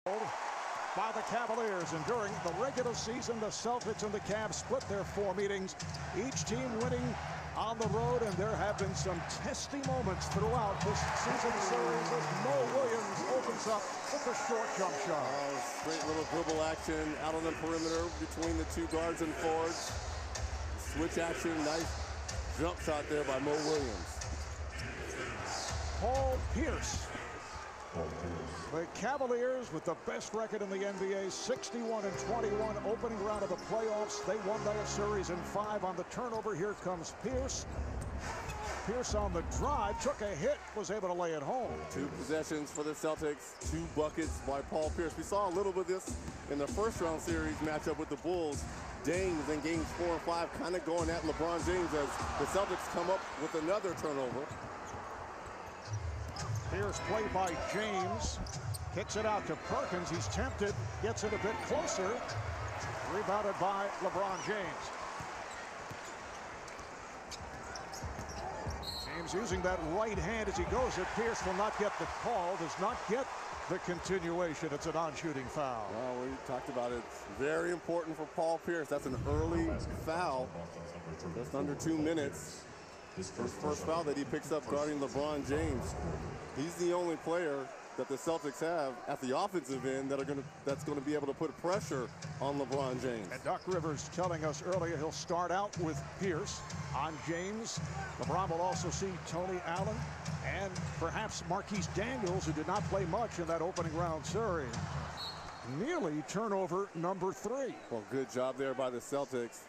by the Cavaliers, and during the regular season the Celtics and the Cavs split their 4 meetings, each team winning on the road, and there have been some testy moments throughout this season series as Mo Williams opens up with a short jump shot. Great little dribble action out on the perimeter between the two guards and forwards. Switch action, nice jump shot there by Mo Williams. Paul Pierce. The Cavaliers with the best record in the NBA, 61-21, opening round of the playoffs. They won that series in 5 on the turnover. Here comes Pierce. Pierce on the drive, took a hit, was able to lay it home. 2 possessions for the Celtics, 2 buckets by Paul Pierce. We saw a little bit of this in the first round series matchup with the Bulls. Dame was in games 4 and 5, kind of going at LeBron James as the Celtics come up with another turnover. Here's play by James. Kicks it out to Perkins. He's tempted. Gets it a bit closer. Rebounded by LeBron James. James using that right hand as he goes at Pierce. Will not get the call. Does not get the continuation. It's a non-shooting foul. Well, we talked about it. It's very important for Paul Pierce. That's an early foul. Just under 2 minutes. His first foul that he picks up guarding LeBron James. He's the only player that the Celtics have at the offensive end that's going to be able to put pressure on LeBron James. And Doc Rivers telling us earlier he'll start out with Pierce on James. LeBron will also see Tony Allen and perhaps Marquise Daniels, who did not play much in that opening round series. Nearly turnover number 3. Well, good job there by the Celtics.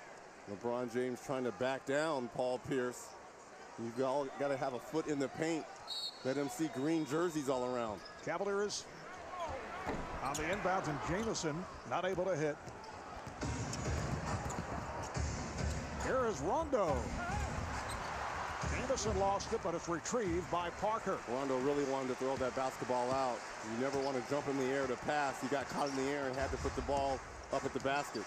LeBron James trying to back down Paul Pierce. You've got to have a foot in the paint. Let him see green jerseys all around. Cavaliers on the inbounds, and Jamison not able to hit. Here is Rondo. Jamison lost it, but it's retrieved by Parker. Rondo really wanted to throw that basketball out. You never want to jump in the air to pass. He got caught in the air and had to put the ball up at the basket.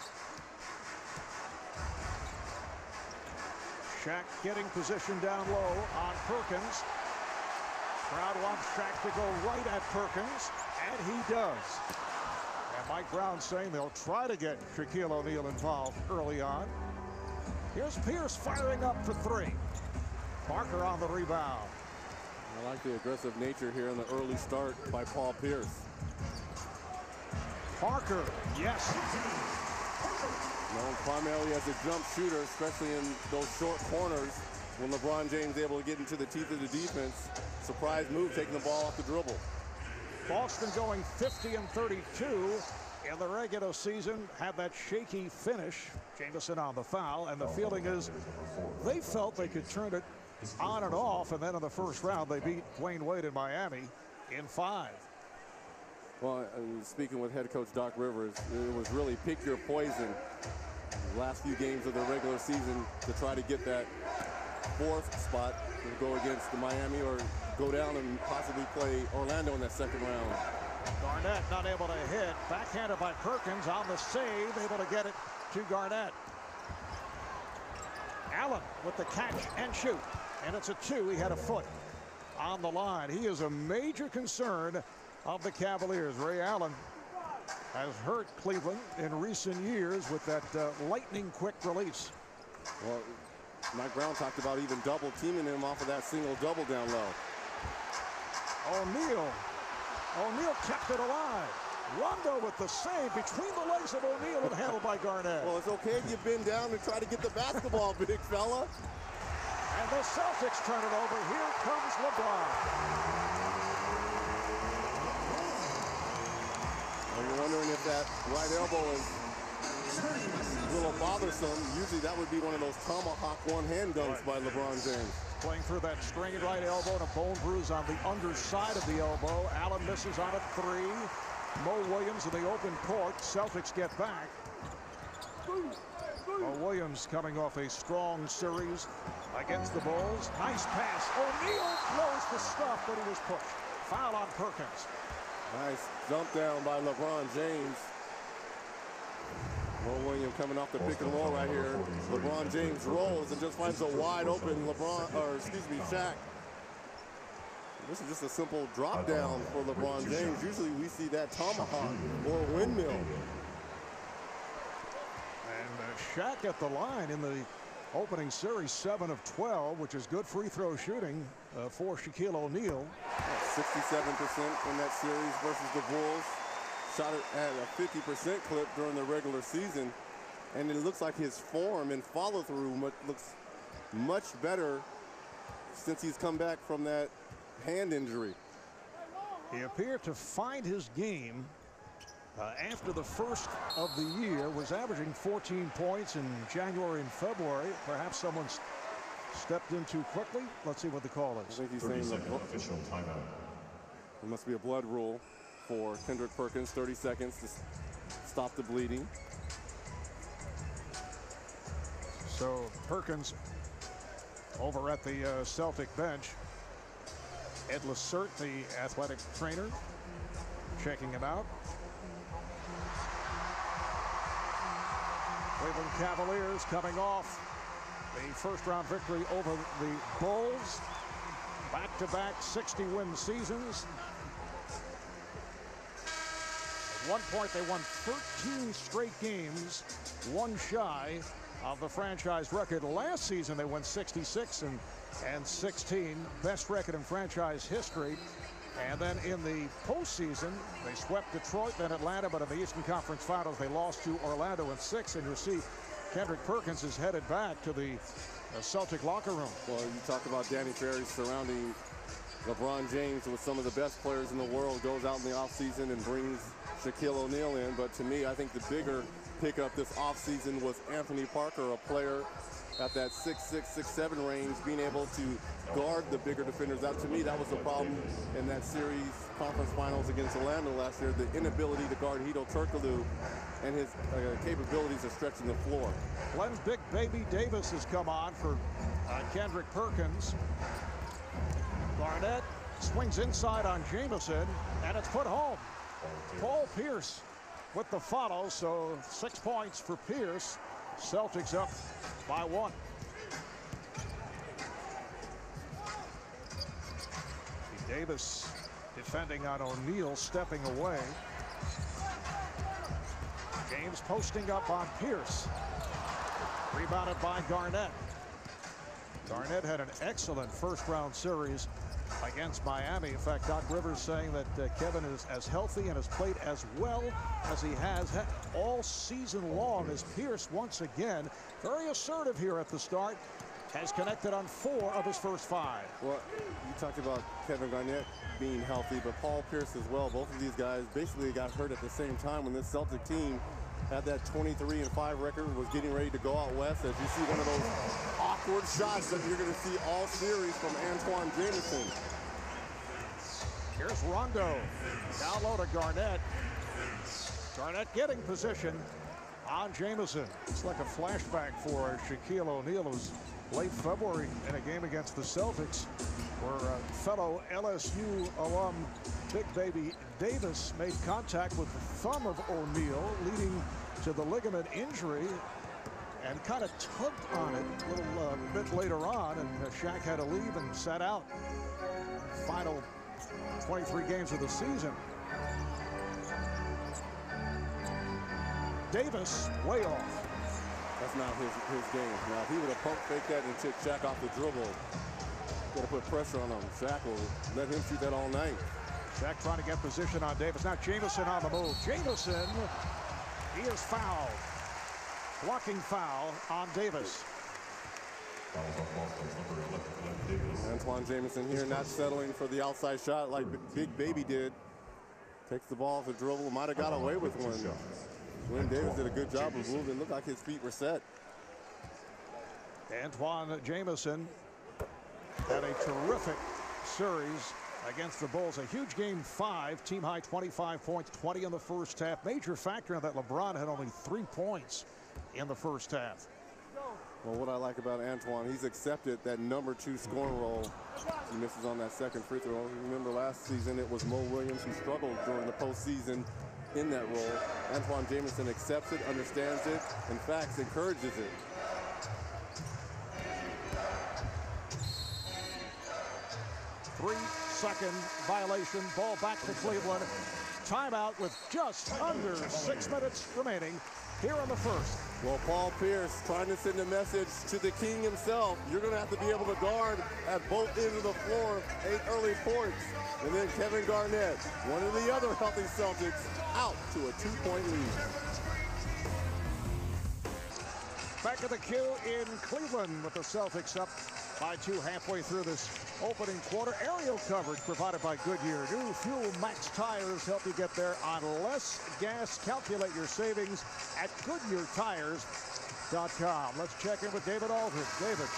Shaq getting position down low on Perkins. Crowd wants Shaq to go right at Perkins, and he does. And Mike Brown saying they'll try to get Shaquille O'Neal involved early on. Here's Pierce firing up for 3. Parker on the rebound. I like the aggressive nature here in the early start by Paul Pierce. Parker, yes. Known primarily as a jump shooter, especially in those short corners when LeBron James able to get into the teeth of the defense. Surprise move, taking the ball off the dribble. Boston going 50-32 in the regular season. Had that shaky finish. Jamison on the foul, and the feeling is they felt they could turn it on and off, and then in the first round they beat Dwayne Wade in Miami in 5. Well, speaking with head coach Doc Rivers, it was really pick your poison the last few games of the regular season to try to get that 4th spot to go against the Miami or go down and possibly play Orlando in that second round. Garnett not able to hit. Backhanded by Perkins on the save, able to get it to Garnett. Allen with the catch and shoot, and it's a 2. He had a foot on the line. He is a major concern of the Cavaliers. Ray Allen has hurt Cleveland in recent years with that lightning quick release. Well, Mike Brown talked about even double teaming him off of that single double down low. O'Neal kept it alive. Rondo with the save between the legs of O'Neal and handled by Garnett. Well, it's okay if you bend down and try to get the basketball, big fella. And the Celtics turn it over. Here comes LeBron. You're wondering if that right elbow is a little bothersome. Usually that would be one of those tomahawk one-hand dunks by LeBron James. Playing through that strained right elbow and a bone bruise on the underside of the elbow. Allen misses on a 3. Mo Williams in the open court. Celtics get back. Mo Williams coming off a strong series against the Bulls. Nice pass. O'Neal blows the stuff, but he was pushed. Foul on Perkins. Nice jump down by LeBron James. Mo Williams coming off the pick and roll right here. LeBron James rolls and just finds a wide open Shaq. This is just a simple drop down for LeBron James. Usually we see that tomahawk or windmill. And Shaq at the line in the opening series, 7 of 12, which is good free throw shooting for Shaquille O'Neal. 67% in that series versus the Bulls. Shot it at a 50% clip during the regular season. And it looks like his form and follow through looks much better since he's come back from that hand injury. He appeared to find his game after the first of the year, was averaging 14 points in January and February. Perhaps someone's stepped in too quickly. Let's see what the call is. I think he's saying the official timeout. There must be a blood rule for Kendrick Perkins. 30 seconds to stop the bleeding. So Perkins over at the Celtic bench. Ed Lacerte, the athletic trainer, checking him out. Cleveland Cavaliers coming off the first-round victory over the Bulls. Back-to-back 60-win seasons. At one point, they won 13 straight games, one shy of the franchise record. Last season, they won 66 and 16, best record in franchise history. And then in the postseason, they swept Detroit, then Atlanta, but in the Eastern Conference Finals, they lost to Orlando in 6. And you'll see Kendrick Perkins is headed back to the Celtic locker room. Well, you talk about Danny Ferry surrounding LeBron James with some of the best players in the world, goes out in the offseason and brings Shaquille O'Neal in. But to me, I think the bigger pickup this offseason was Anthony Parker, a player at that 6'6", 6'7" range, being able to guard the bigger defenders. That, to me, that was the problem in that series conference finals against Orlando last year, the inability to guard Hedo Turkoglu and his capabilities of stretching the floor. Glenn Big Baby Davis has come on for Kendrick Perkins. Garnett swings inside on Jamison, and it's put home. Paul Pierce with the follow, so 6 points for Pierce. Celtics up by 1. Davis defending on O'Neal, stepping away. James posting up on Pierce. Rebounded by Garnett. Garnett had an excellent first-round series against Miami. In fact, Doc Rivers saying that Kevin is as healthy and has played as well as he has all season long, as Pierce once again, very assertive here at the start, has connected on 4 of his first 5. Well, you talked about Kevin Garnett being healthy, but Paul Pierce as well. Both of these guys basically got hurt at the same time when this Celtic team had that 23-5 record, was getting ready to go out west. As you see one of those awkward shots that you're going to see all series from Antoine Jamison. Here's Rondo. Down low to Garnett. Garnett getting position on Jamison. It's like a flashback for Shaquille O'Neal, who's late February in a game against the Celtics, where fellow LSU alum Big Baby Davis made contact with the thumb of O'Neal, leading to the ligament injury, and kind of tugged on it a little bit later on, and Shaq had to leave and sat out final 23 games of the season. Davis way off. That's not his game. Now, if he would have pump faked that and took Shaq off the dribble, got to put pressure on him. Shaq will let him shoot that all night. Shaq trying to get position on Davis. Now Jamison on the move. Jamison, he is fouled. Blocking foul on Davis. Antoine Jamison here not settling for the outside shot like Big Baby did. Takes the ball off the dribble. Might have got away with one. Glenn Davis did a good job of moving. Looked like his feet were set. Antoine Jamison had a terrific series against the Bulls. A huge game 5, team high 25 points, 20 in the first half. Major factor in that LeBron had only 3 points in the first half. Well, what I like about Antoine, he's accepted that number 2 scoring role. He misses on that second free throw. Remember last season it was Mo Williams who struggled during the postseason in that role. Antoine Jamison accepts it, understands it, in fact encourages it. second violation. Ball back to Cleveland. Timeout with just under 6 minutes remaining here in the first. Well, Paul Pierce trying to send a message to the king himself. You're going to have to be able to guard at both ends of the floor, 8 early points. And then Kevin Garnett, one of the other healthy Celtics, out to a 2-point lead. Back at the queue in Cleveland with the Celtics up by 2 halfway through this opening quarter. Aerial coverage provided by Goodyear. New Fuel Max tires help you get there on less gas. Calculate your savings at GoodyearTires.com. Let's check in with David Aldridge. David.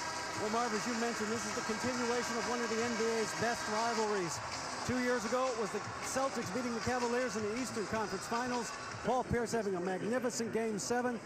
Well, Marv, as you mentioned, this is the continuation of one of the NBA's best rivalries. 2 years ago, it was the Celtics beating the Cavaliers in the Eastern Conference Finals. Paul Pierce having a magnificent Game 7,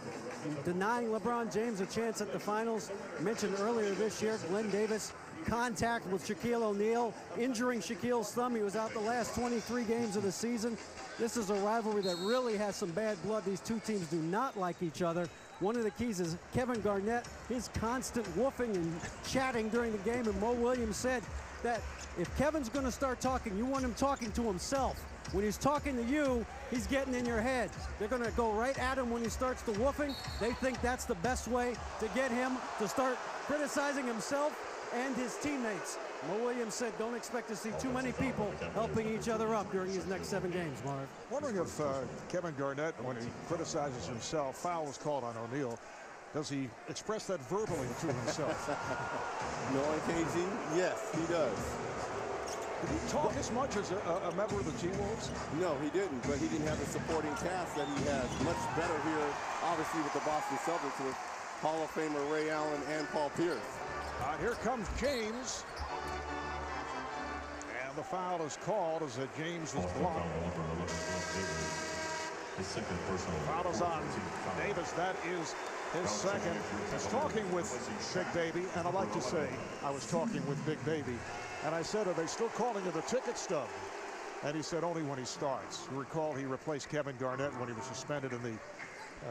denying LeBron James a chance at the finals. Mentioned earlier this year, Glenn Davis contact with Shaquille O'Neal, injuring Shaquille's thumb. He was out the last 23 games of the season. This is a rivalry that really has some bad blood. These two teams do not like each other. One of the keys is Kevin Garnett, his constant woofing and chatting during the game. And Mo Williams said that if Kevin's going to start talking, you want him talking to himself. When he's talking to you, he's getting in your head. They're going to go right at him when he starts the woofing. They think that's the best way to get him to start criticizing himself and his teammates. Mo Williams said don't expect to see too many people helping each other up during these next 7 games, Marv. Wondering if Kevin Garnett, when he criticizes himself, foul was called on O'Neal, does he express that verbally to himself? Knowing KG, yes, he does. Did he talk as much as a member of the T-Wolves? No, he didn't, but he didn't have the supporting cast that he has. Much better here, obviously, with the Boston Celtics with Hall of Famer Ray Allen and Paul Pierce. Here comes James. And the foul is called as James was blocked. Foul is on Davis. That is his second. He's talking with Big Baby, and I like to say I was talking with Big Baby. And I said, are they still calling it the ticket stub? And he said, only when he starts. You recall he replaced Kevin Garnett when he was suspended in the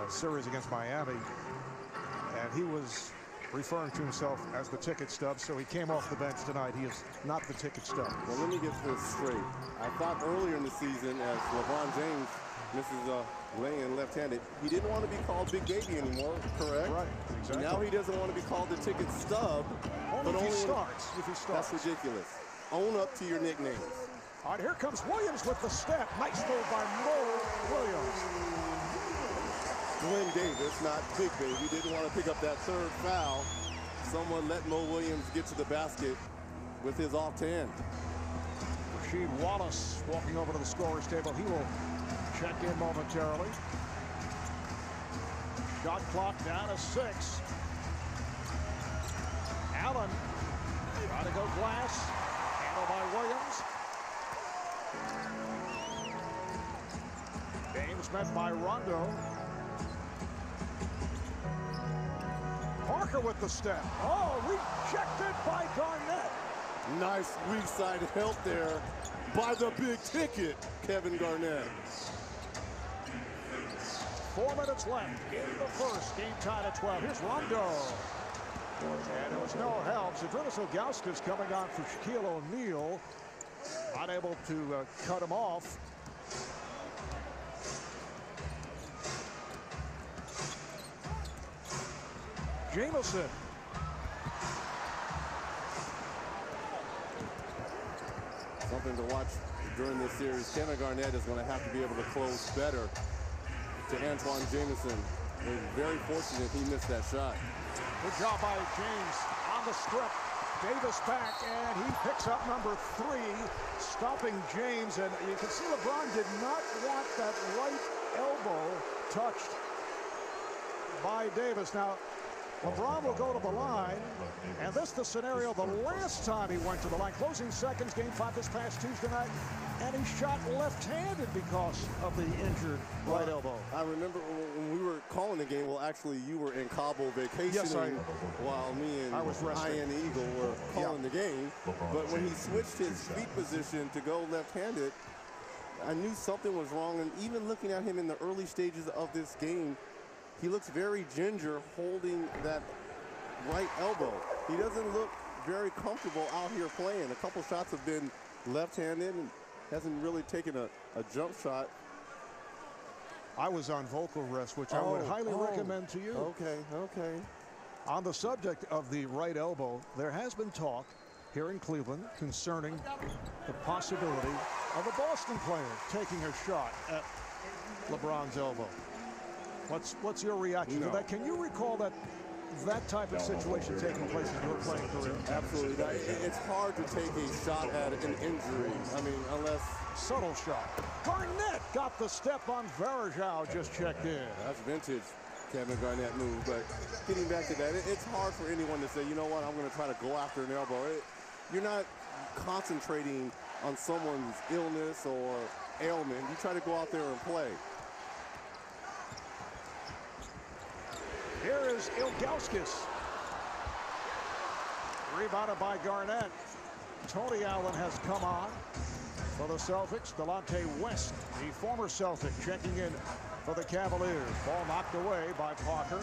series against Miami. And he was referring to himself as the ticket stub, so he came off the bench tonight. He is not the ticket stub. Well, let me get this straight. I thought earlier in the season, as LeBron James misses laying left-handed, he didn't want to be called Big Baby anymore, correct? Right, exactly. Now he doesn't want to be called the ticket stub. Only if he starts. That's ridiculous. Own up to your nicknames. All right, here comes Williams with the step. Nice move by Mo Williams. Glenn Davis, not Big Baby, didn't want to pick up that third foul. Someone let Mo Williams get to the basket with his off hand. Rasheed Wallace walking over to the scorer's table. He will check in momentarily. Shot clock down to 6. Allen trying to go glass. Handled by Williams. James met by Rondo. Parker with the step. Oh, rejected by Garnett. Nice weak side help there by the big ticket, Kevin Garnett. 4 minutes left in the first. Game tied at 12. Here's Rondo. And there was no help. Zydrunas Ilgauskas coming on for Shaquille O'Neal. Unable to cut him off. Jamison. Something to watch during this series. Kevin Garnett is going to have to be able to close better to Antoine Jamison. He's very fortunate he missed that shot. Good job by James on the strip. Davis back, and he picks up number 3, stopping James. And you can see LeBron did not want that right elbow touched by Davis. Now, LeBron will go to the line, and this is the scenario the last time he went to the line. Closing seconds, Game 5 this past Tuesday night, and he shot left-handed because of the injured right elbow. I remember when we were calling the game, well, actually, you were in Cabo vacationing while me and Ian Eagle were calling the game. But when he switched his feet position to go left-handed, I knew something was wrong. And even looking at him in the early stages of this game, he looks very ginger holding that right elbow. He doesn't look very comfortable out here playing. A couple shots have been left-handed and hasn't really taken a jump shot. I was on vocal rest, which I would highly recommend to you. Okay, okay. On the subject of the right elbow, there has been talk here in Cleveland concerning the possibility of a Boston player taking a shot at LeBron's elbow. What's your reaction to that? Can you recall that type of situation taking place in your playing career? Absolutely. It's hard to take a shot at an injury. I mean, unless... Subtle shot. Garnett got the step on Varejao, just checked in. That's vintage Kevin Garnett move. But getting back to that, it's hard for anyone to say, you know what, I'm going to try to go after an elbow. You're not concentrating on someone's illness or ailment. You try to go out there and play. Here is Ilgauskas. Rebounded by Garnett. Tony Allen has come on for the Celtics. Delonte West, the former Celtic, checking in for the Cavaliers. Ball knocked away by Parker.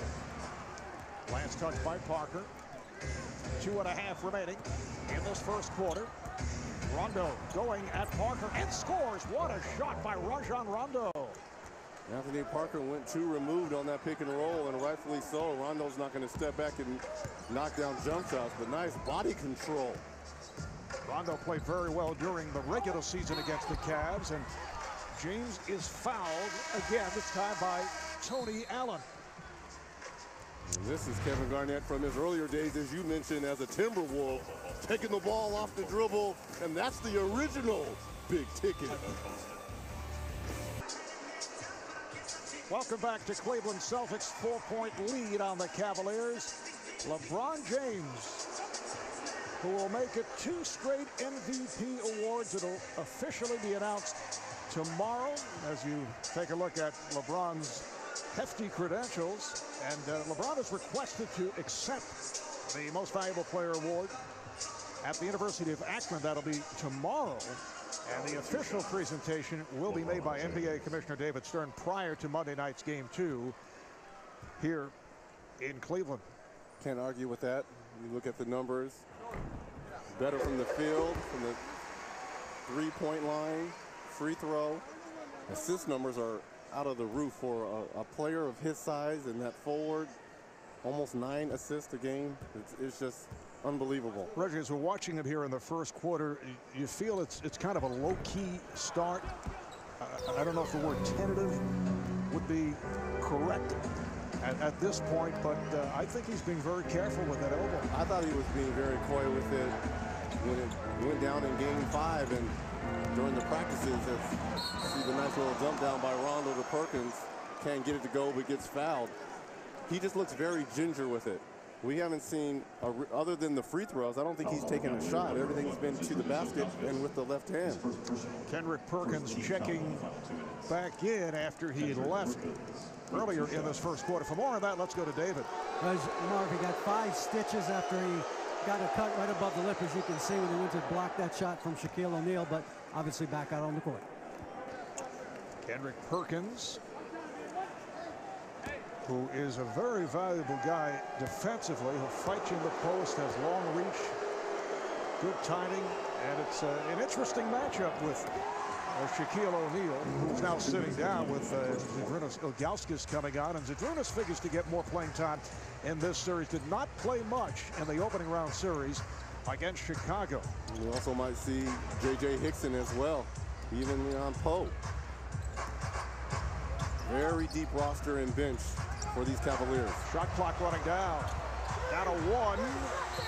Last touch by Parker. 2.5 remaining in this first quarter. Rondo going at Parker and scores. What a shot by Rajon Rondo. Anthony Parker went too removed on that pick and roll, and rightfully so. Rondo's not going to step back and knock down jump shots, but nice body control. Rondo played very well during the regular season against the Cavs, and James is fouled again, this time by Tony Allen. And this is Kevin Garnett from his earlier days, as you mentioned, as a Timberwolf, taking the ball off the dribble, and that's the original big ticket. Welcome back to Cleveland. Celtics 4-point lead on the Cavaliers. LeBron James, who will make it 2 straight MVP awards. It'll officially be announced tomorrow as you take a look at LeBron's hefty credentials. And LeBron is requested to accept the Most Valuable Player award at the University of Akron. That'll be tomorrow. And the official presentation will be made by NBA Commissioner David Stern prior to Monday night's Game 2 here in Cleveland. Can't argue with that. You look at the numbers. Better from the field, from the three-point line, free throw. Assist numbers are out of the roof for a player of his size and that forward. Almost 9 assists a game. It's just unbelievable. Reggie, as we're watching it here in the first quarter, you feel it's kind of a low-key start. I don't know if the word tentative would be correct at this point, but I think he's being very careful with that elbow. I thought he was being very coy with it when it went down in Game 5 and during the practices. See the nice little jump down by Rondo to Perkins. Can't get it to go, but gets fouled. He just looks very ginger with it. We haven't seen, other than the free throws, I don't think he's taken a shot. Everything's been to the basket and with the left hand. Kendrick Perkins checking back in after he left earlier in this first quarter. For more on that, let's go to David. Mark, he got 5 stitches after he got a cut right above the lip, as you can see, when he went to block that shot from Shaquille O'Neal, but obviously back out on the court. Kendrick Perkins, who is a very valuable guy defensively. He'll fight you in the post, has long reach, good timing, and it's an interesting matchup with Shaquille O'Neal, who's now sitting down with Zydrunas Ilgauskas coming on, and Zydrunas figures to get more playing time in this series. Did not play much in the opening round series against Chicago. And we also might see J.J. Hickson as well, even on Poe. Very deep roster and bench for these Cavaliers. Shot clock running down. Down to 1.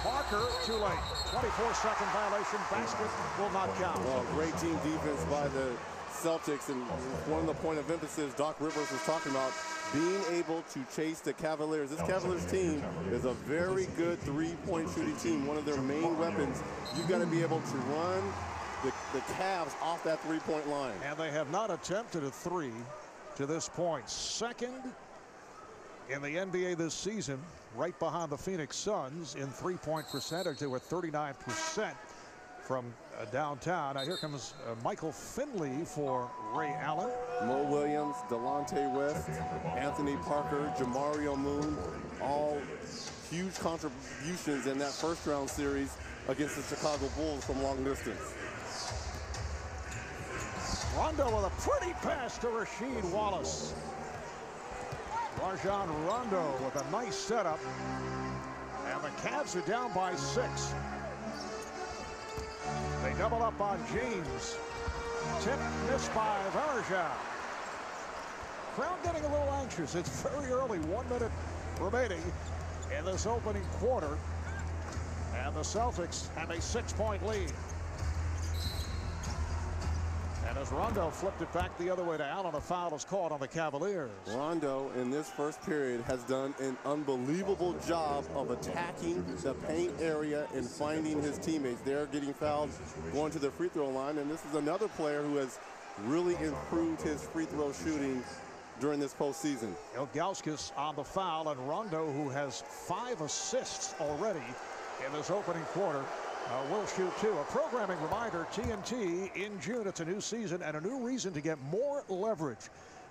Parker, too late. 24-second violation. Basket will not count. Well, great team defense by the Celtics, and one of the point of emphasis Doc Rivers was talking about, being able to chase the Cavaliers. This Cavaliers team is a very good three-point shooting team. One of their main weapons. You've got to be able to run the Cavs off that three-point line. And they have not attempted a 3 to this point. Second in the NBA this season, right behind the Phoenix Suns in three-point percentage. They were 39% from downtown. Now here comes Michael Finley for Ray Allen. Mo Williams, Delonte West, Anthony Parker, Jamario Moon, all huge contributions in that first round series against the Chicago Bulls from long distance. Rondo with a pretty pass to Rasheed Wallace. Rajon Rondo with a nice setup. And the Cavs are down by 6. They double up on James. Tip missed by Varejao. Crowd getting a little anxious. It's very early. 1 minute remaining in this opening quarter. And the Celtics have a 6-point lead. And as Rondo flipped it back the other way to Allen, a foul is called on the Cavaliers. Rondo in this first period has done an unbelievable job of attacking the paint area and finding his teammates. They're getting fouled, going to the free throw line, and this is another player who has really improved his free throw shooting during this postseason. Ilgauskas on the foul, and Rondo, who has 5 assists already in this opening quarter, will shoot 2. A programming reminder, TNT in June. It's a new season and a new reason to get more leverage.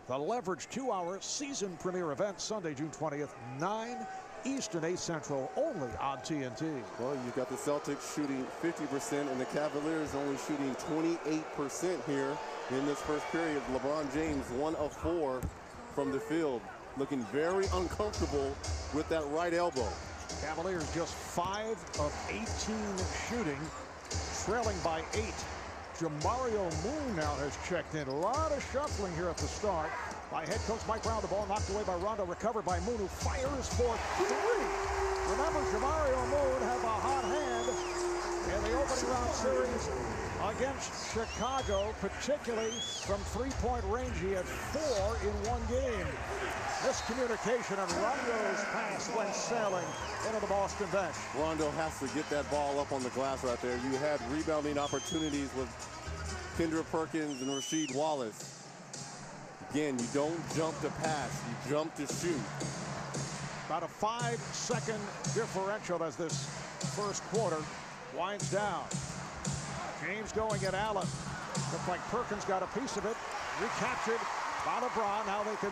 The Leverage 2-hour season premiere event, Sunday, June 20th, 9 Eastern, 8 Central, only on TNT. Well, you've got the Celtics shooting 50% and the Cavaliers only shooting 28% here in this first period. LeBron James, 1 of 4 from the field, looking very uncomfortable with that right elbow. Cavaliers just 5 of 18 shooting, trailing by 8. Jamario Moon now has checked in. A lot of shuffling here at the start by head coach Mike Brown. The ball knocked away by Rondo, recovered by Moon, who fires for 3. Remember, Jamario Moon had a hot hand in the opening round series against Chicago, particularly from 3-point range. He had 4 in 1 game. Miscommunication, and Rondo's pass went sailing into the Boston bench. Rondo has to get that ball up on the glass right there. You had rebounding opportunities with Kendrick Perkins and Rasheed Wallace. Again, you don't jump to pass, you jump to shoot. About a 5-second differential as this first quarter winds down. James going at Allen. Looks like Perkins got a piece of it. Recaptured by LeBron. Now they can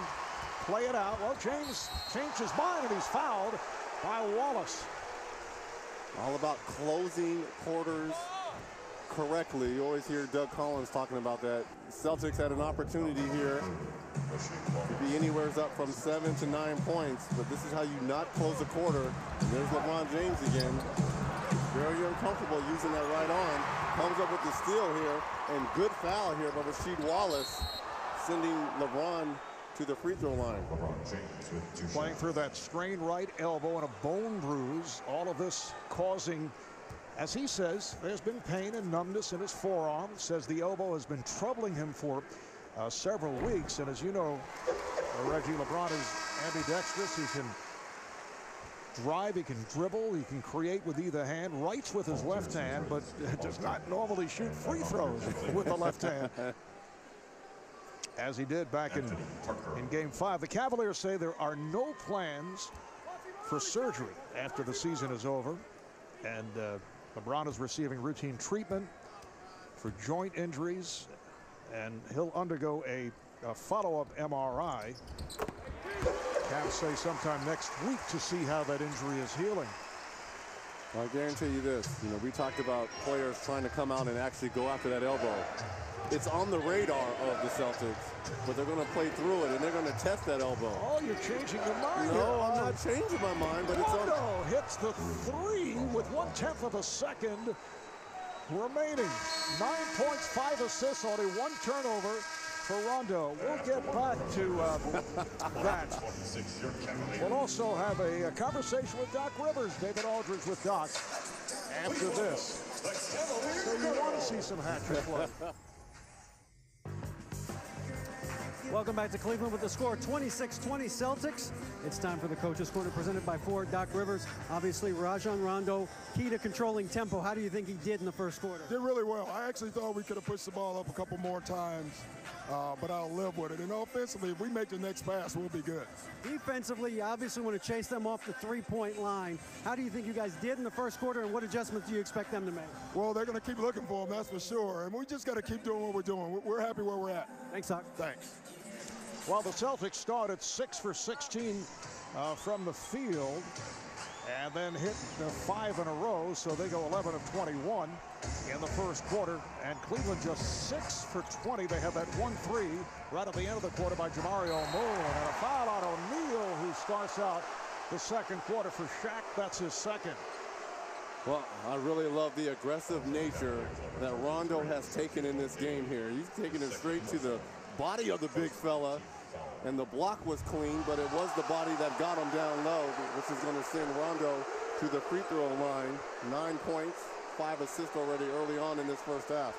play it out. Well, James changed his mind and he's fouled by Wallace. All about closing quarters correctly. You always hear Doug Collins talking about that. Celtics had an opportunity here to be anywhere up from 7 to 9 points, but this is how you not close a quarter. And there's LeBron James again. Very uncomfortable using that right arm. Comes up with the steal here, and good foul here by Rasheed Wallace, sending LeBron to the free throw line. Playing through that strained right elbow and a bone bruise. All of this causing, as he says, there's been pain and numbness in his forearm. Says the elbow has been troubling him for several weeks. And as you know, Reggie, LeBron is ambidextrous. He can drive, he can dribble, he can create with either hand, writes with his left hand, but does not normally shoot free throws with the left hand, as he did back in Game 5. The Cavaliers say there are no plans for surgery after the season is over, and LeBron is receiving routine treatment for joint injuries, and he'll undergo a follow-up MRI. Cavs say sometime next week to see how that injury is healing. I guarantee you this, we talked about players trying to come out and actually go after that elbow. It's on the radar of the Celtics, but they're going to play through it and they're going to test that elbow. Oh, you're changing your mind. No, I'm not changing my mind, but it's on. Rondo hits the 3 with 1/10 of a second remaining. 9 points, 5 assists, only 1 turnover for Rondo. We'll get back to that. We'll also have a conversation with Doc Rivers. David Aldridge with Doc after this. So you want to see some hat trick play. Welcome back to Cleveland with the score 26-20 Celtics. It's time for the Coach's Corner presented by Ford. Doc Rivers, obviously Rajon Rondo, key to controlling tempo. How do you think he did in the first quarter? Did really well. I actually thought we could have pushed the ball up a couple more times, but I'll live with it. And offensively, if we make the next pass, we'll be good. Defensively, you obviously want to chase them off the three-point line. How do you think you guys did in the first quarter, and what adjustments do you expect them to make? Well, they're going to keep looking for them, that's for sure. And we just got to keep doing what we're doing. We're happy where we're at. Thanks, Doc. Thanks. Well, the Celtics started 6 for 16 from the field. and then hit 5 in a row, so they go 11 of 21 in the first quarter. And Cleveland just 6 for 20. They have that 1-3 right at the end of the quarter by Jamario Moon, and a foul on O'Neal, who starts out the second quarter for Shaq. That's his second. Well, I really love the aggressive nature that Rondo has taken in this game here. He's taking it straight to the body of the big fella, and the block was clean, but it was the body that got him down low, which is going to send Rondo to the free throw line. 9 points, 5 assists already early on in this first half.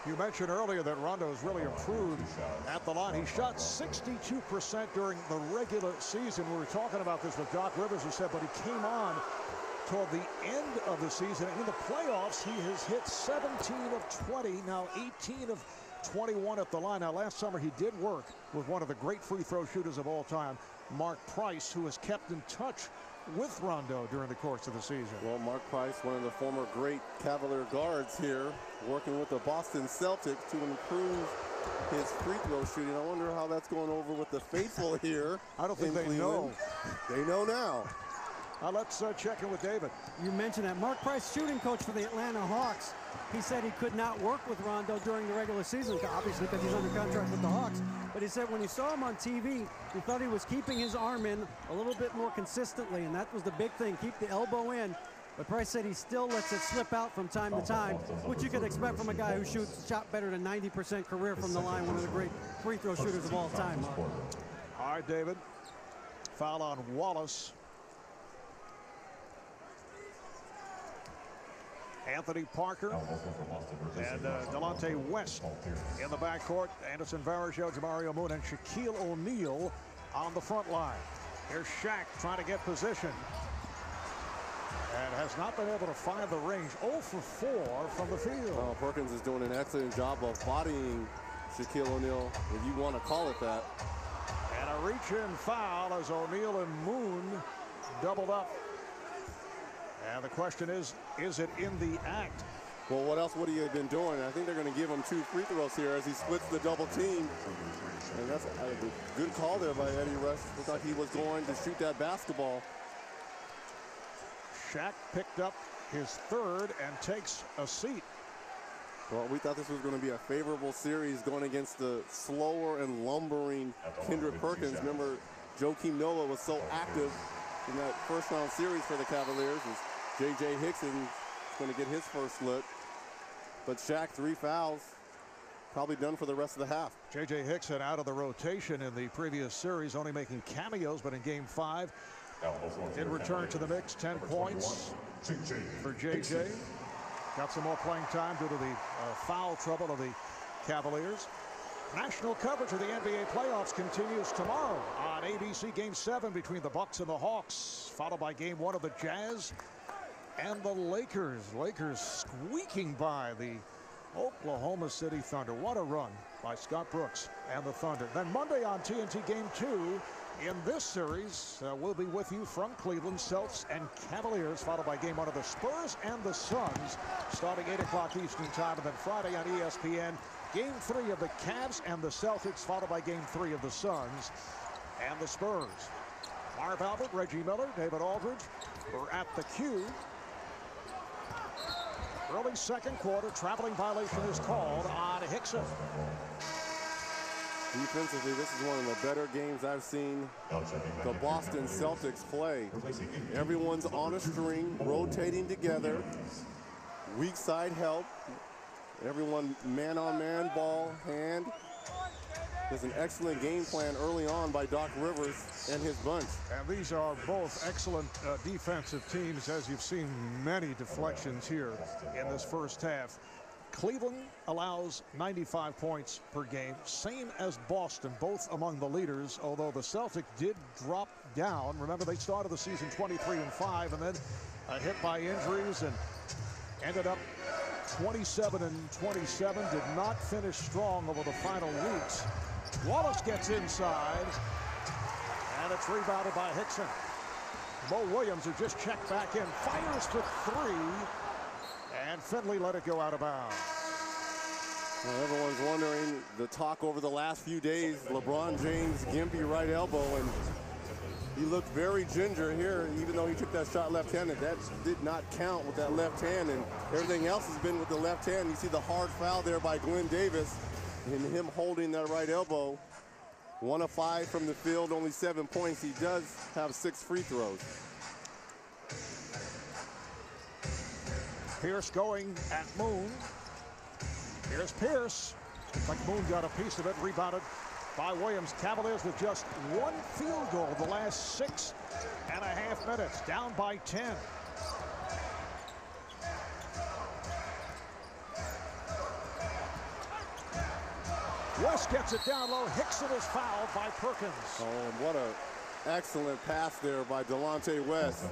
You mentioned earlier that Rondo has really improved at the line. He shot 62% during the regular season. We were talking about this with Doc Rivers, who said, but he came on toward the end of the season. In the playoffs, he has hit 17 of 20, now 18 of 21 at the line. Now, last summer, he did work with one of the great free throw shooters of all time, Mark Price, who has kept in touch with Rondo during the course of the season. Well, Mark Price, one of the former great Cavalier guards here, working with the Boston Celtics to improve his free throw shooting. I wonder how that's going over with the faithful here. I don't think they Cleveland. know. They know now. Let's check in with David. You mentioned that. Mark Price, shooting coach for the Atlanta Hawks, he said he could not work with Rondo during the regular season, obviously because he's under contract with the Hawks. But he said when he saw him on TV, he thought he was keeping his arm in a little bit more consistently, and that was the big thing, keep the elbow in. But Price said he still lets it slip out from time to time, which you could expect from a guy who shot better than 90% career from the line, one of the great free throw shooters of all time, Mark. All right, David. Foul on Wallace. Anthony Parker and Delonte West in the backcourt. Anderson Varejao, Jamario Moon, and Shaquille O'Neal on the front line. Here's Shaq trying to get position, and has not been able to find the range. 0 for 4 from the field. Well, Perkins is doing an excellent job of bodying Shaquille O'Neal, if you want to call it that. And a reach-in foul as O'Neal and Moon doubled up. And the question is it in the act? Well, what else would he have been doing? I think they're going to give him 2 free throws here as he splits the double team. And that's a good call there by Eddie Rush. Looked like he was going to shoot that basketball. Shaq picked up his third and takes a seat. Well, we thought this was going to be a favorable series going against the slower and lumbering Kendrick Perkins. Remember, Joakim Noah was so active in that first round series for the Cavaliers. J.J. Hickson is going to get his first look. But Shaq, 3 fouls, probably done for the rest of the half. J.J. Hickson out of the rotation in the previous series, only making cameos, but in game 5 did return to the mix. 10 points for J.J. Got some more playing time due to the foul trouble of the Cavaliers. National coverage of the NBA playoffs continues tomorrow on ABC. Game 7 between the Bucks and the Hawks, followed by game 1 of the Jazz and the Lakers. Lakers squeaking by the Oklahoma City Thunder. What a run by Scott Brooks and the Thunder. Then Monday on TNT, game 2 in this series. We'll be with you from Cleveland, Celtics and Cavaliers, followed by game 1 of the Spurs and the Suns, starting 8 o'clock Eastern time. And then Friday on ESPN, game 3 of the Cavs and the Celtics, followed by game 3 of the Suns and the Spurs. Marv Albert, Reggie Miller, David Aldridge were at the cue. Early second quarter, traveling violation is called on Hickson. Defensively, this is one of the better games I've seen the Boston Celtics play. Everyone's on a string, rotating together. Weak side help. Everyone man-on-man, ball, hand. There's an excellent game plan early on by Doc Rivers and his bunch. And these are both excellent defensive teams, as you've seen many deflections here in this first half. Cleveland allows 95 points per game, same as Boston, both among the leaders, although the Celtics did drop down. Remember, they started the season 23-5 and then hit by injuries and ended up 27-27, did not finish strong over the final weeks. Wallace gets inside, and it's rebounded by Hickson. Mo Williams, who just checked back in, fires for 3, and Finley let it go out of bounds. Well, everyone's wondering the talk over the last few days, LeBron James, gimpy right elbow, and He looked very ginger here, even though he took that shot left-handed. That did not count with that left hand, and everything else has been with the left hand. You see the hard foul there by Glenn Davis, and him holding that right elbow. 1 of 5 from the field, only 7 points. He does have 6 free throws. Pierce going at Moon. Here's Pierce. Looks like Moon got a piece of it, rebounded by Williams. Cavaliers with just 1 field goal the last 6.5 minutes, down by 10. West gets it down low. Hickson is fouled by Perkins. Oh, and what a excellent pass there by Delonte West.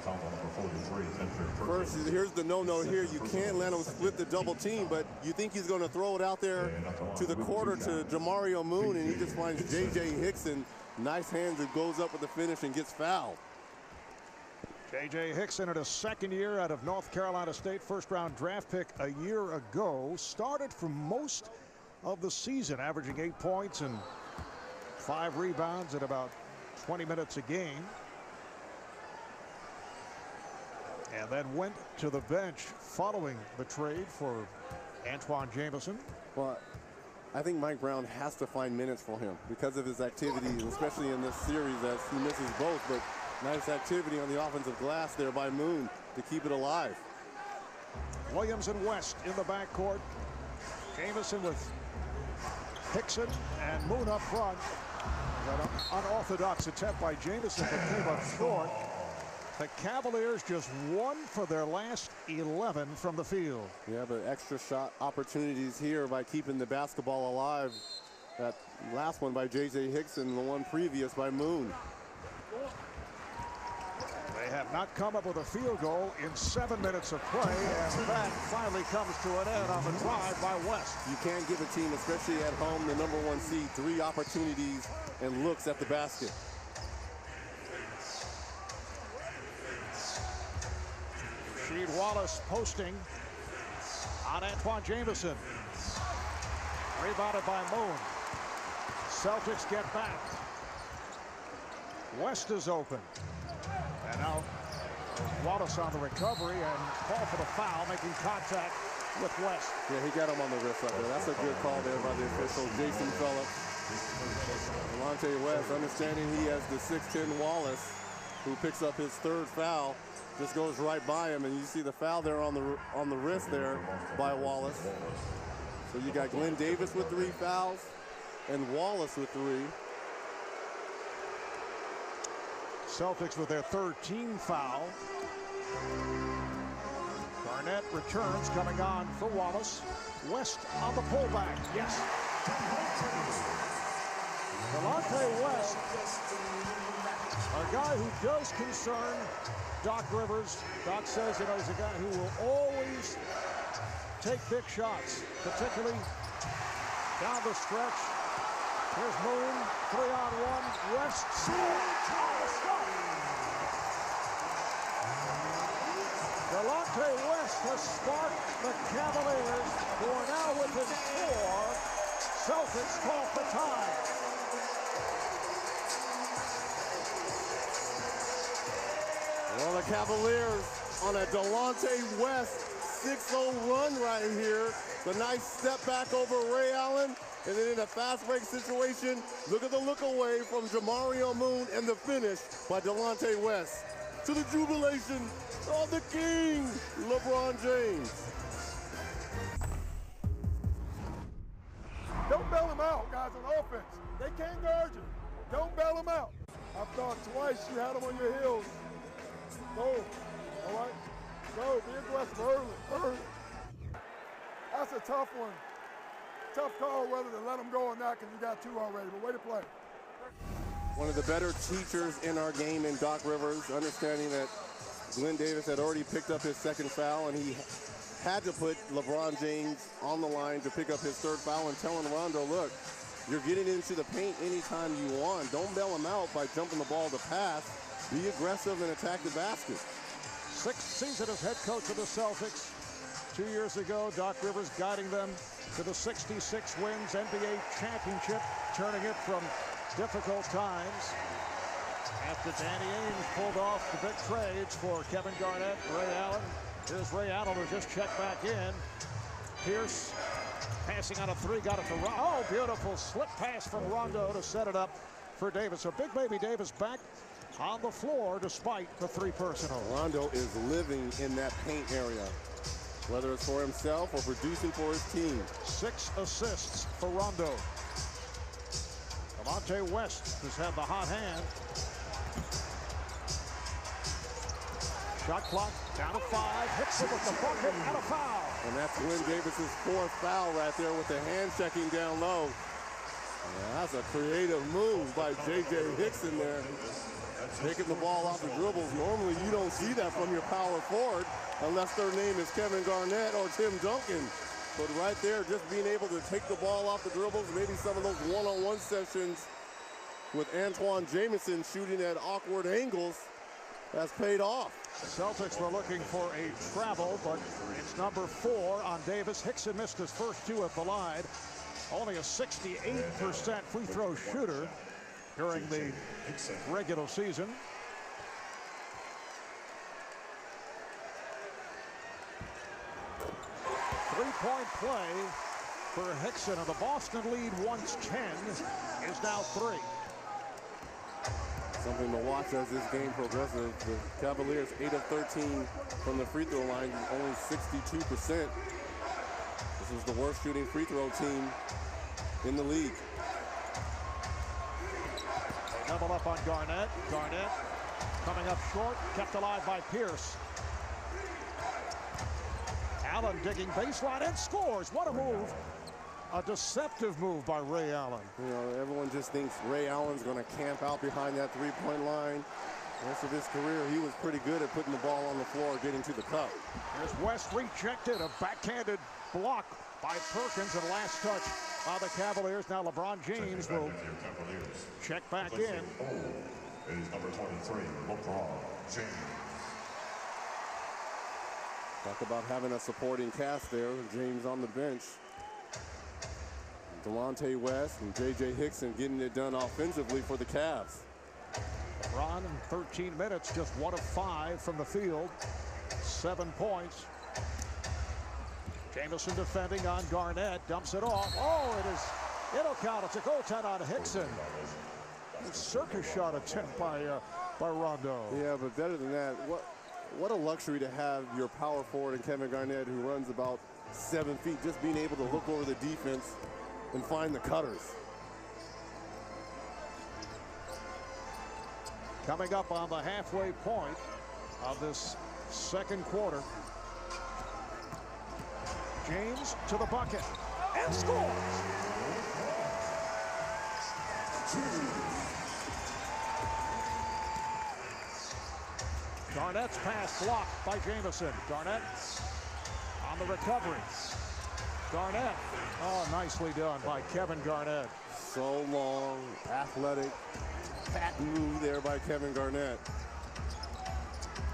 First, here's the no-no here. You can't let him split the double team, but you think he's going to throw it out there to the quarter to Jamario Moon, and he just finds J.J. Hickson. Nice hands, and goes up with the finish and gets fouled. J.J. Hickson in his second year out of North Carolina State, first-round draft pick a year ago. Started for most of the season, averaging 8 points and 5 rebounds at about 20 minutes a game, and then went to the bench following the trade for Antoine Jamison. Well, I think Mike Brown has to find minutes for him because of his activity, especially in this series as he misses both, but nice activity on the offensive glass there by Moon to keep it alive. Williams and West in the backcourt. Jamison with Hickson and Moon up front. That unorthodox attempt by Jamison that came up short. The Cavaliers just 1 for their last 11 from the field. Yeah, but extra shot opportunities here by keeping the basketball alive. That last one by J.J. Hickson, the one previous by Moon. They have not come up with a field goal in 7 minutes of play, and that finally comes to an end on the drive by West. You can't give a team, especially at home, the #1 seed, 3 opportunities and looks at the basket. Rasheed Wallace posting on Antoine Jamison. Rebounded by Moon. Celtics get back. West is open. And now Wallace on the recovery and call for the foul, making contact with West. Yeah, he got him on the wrist right there. That's a good call there by the official, Jason Phillips. Delonte West, understanding he has the 6'10" Wallace, who picks up his 3rd foul, just goes right by him, and you see the foul there on the wrist there by Wallace. So you got Glenn Davis with 3 fouls and Wallace with 3. Celtics with their 3rd team foul. Garnett returns, coming on for Wallace. West on the pullback. Yes. Delonte West, a guy who does concern Doc Rivers. Doc says, you know, he's a guy who will always take big shots, particularly down the stretch. Here's Moon, 3-on-1. West, Delonte West has sparked the Cavaliers, who are now within 4. Celtics call for time. Well, the Cavaliers on a Delonte West 6-0 run right here. The nice step back over Ray Allen. And then in a fast break situation, look at the look away from Jamario Moon and the finish by Delonte West. To the jubilation of the king, LeBron James. Don't bail him out, guys, on offense. They can't guard you. Don't bail him out. I thought twice you had him on your heels. Go, all right? Go, be aggressive early. That's a tough one. Tough call whether to let him go or not because you got 2 already, but way to play. One of the better teachers in our game in Doc Rivers, understanding that Glenn Davis had already picked up his 2nd foul, and he had to put LeBron James on the line to pick up his 3rd foul, and telling Rondo, look, you're getting into the paint anytime you want. Don't bail him out by jumping the ball to pass. Be aggressive and attack the basket. 6th season as head coach of the Celtics. 2 years ago, Doc Rivers guiding them to the 66 wins NBA championship, turning it from difficult times. After Danny Ainge pulled off the big trades for Kevin Garnett, Ray Allen. Here's Ray Allen, who just checked back in. Pierce passing on a three, got it to Rondo. Oh, beautiful slip pass from Rondo to set it up for Davis. So Big Baby Davis back on the floor despite the three personal. Rondo is living in that paint area, whether it's for himself or producing for his team. 6 assists for Rondo. Delonte West has had the hot hand. Shot clock down to 5. Hits it with the bucket and a foul. And that's Glenn Davis's 4th foul right there with the hand checking down low. Yeah, that's a creative move by J.J. Hickson there. Taking the ball off the dribbles. Normally you don't see that from your power forward unless their name is Kevin Garnett or Tim Duncan. But right there, just being able to take the ball off the dribbles, maybe some of those one-on-one sessions with Antoine Jamison shooting at awkward angles, has paid off. The Celtics were looking for a travel, but it's number 4 on Davis. Hickson missed his first 2 at the line. Only a 68% free throw shooter during the regular season. Three-point play for Hickson, and the Boston lead once 10 is now 3. Something to watch as this game progresses. The Cavaliers 8 of 13 from the free throw line, only 62%. This is the worst shooting free throw team in the league. Double up on Garnett. Garnett coming up short, kept alive by Pierce. Allen digging baseline and scores. What a move. A deceptive move by Ray Allen. You know, everyone just thinks Ray Allen's going to camp out behind that three-point line. The rest of his career, he was pretty good at putting the ball on the floor, getting to the cup. There's West rejected, a backhanded block by Perkins, and last touch by the Cavaliers. Now LeBron James will check back in. Is number 23, LeBron James. Talk about having a supporting cast there. James on the bench. Delonte West and J.J. Hickson getting it done offensively for the Cavs. LeBron in 13 minutes, just 1 of 5 from the field. 7 points. Jamison defending on Garnett, dumps it off. Oh, it'll count. It's a goaltend on Hickson. Circus shot attempt by Rondo. Yeah, but better than that, what a luxury to have your power forward in Kevin Garnett, who runs about 7 feet, just being able to look over the defense and find the cutters. Coming up on the halfway point of this second quarter. James to the bucket and scores. Garnett's pass blocked by Jamison. Garnett on the recovery. Garnett, oh, nicely done by Kevin Garnett. So long, athletic, fat move there by Kevin Garnett.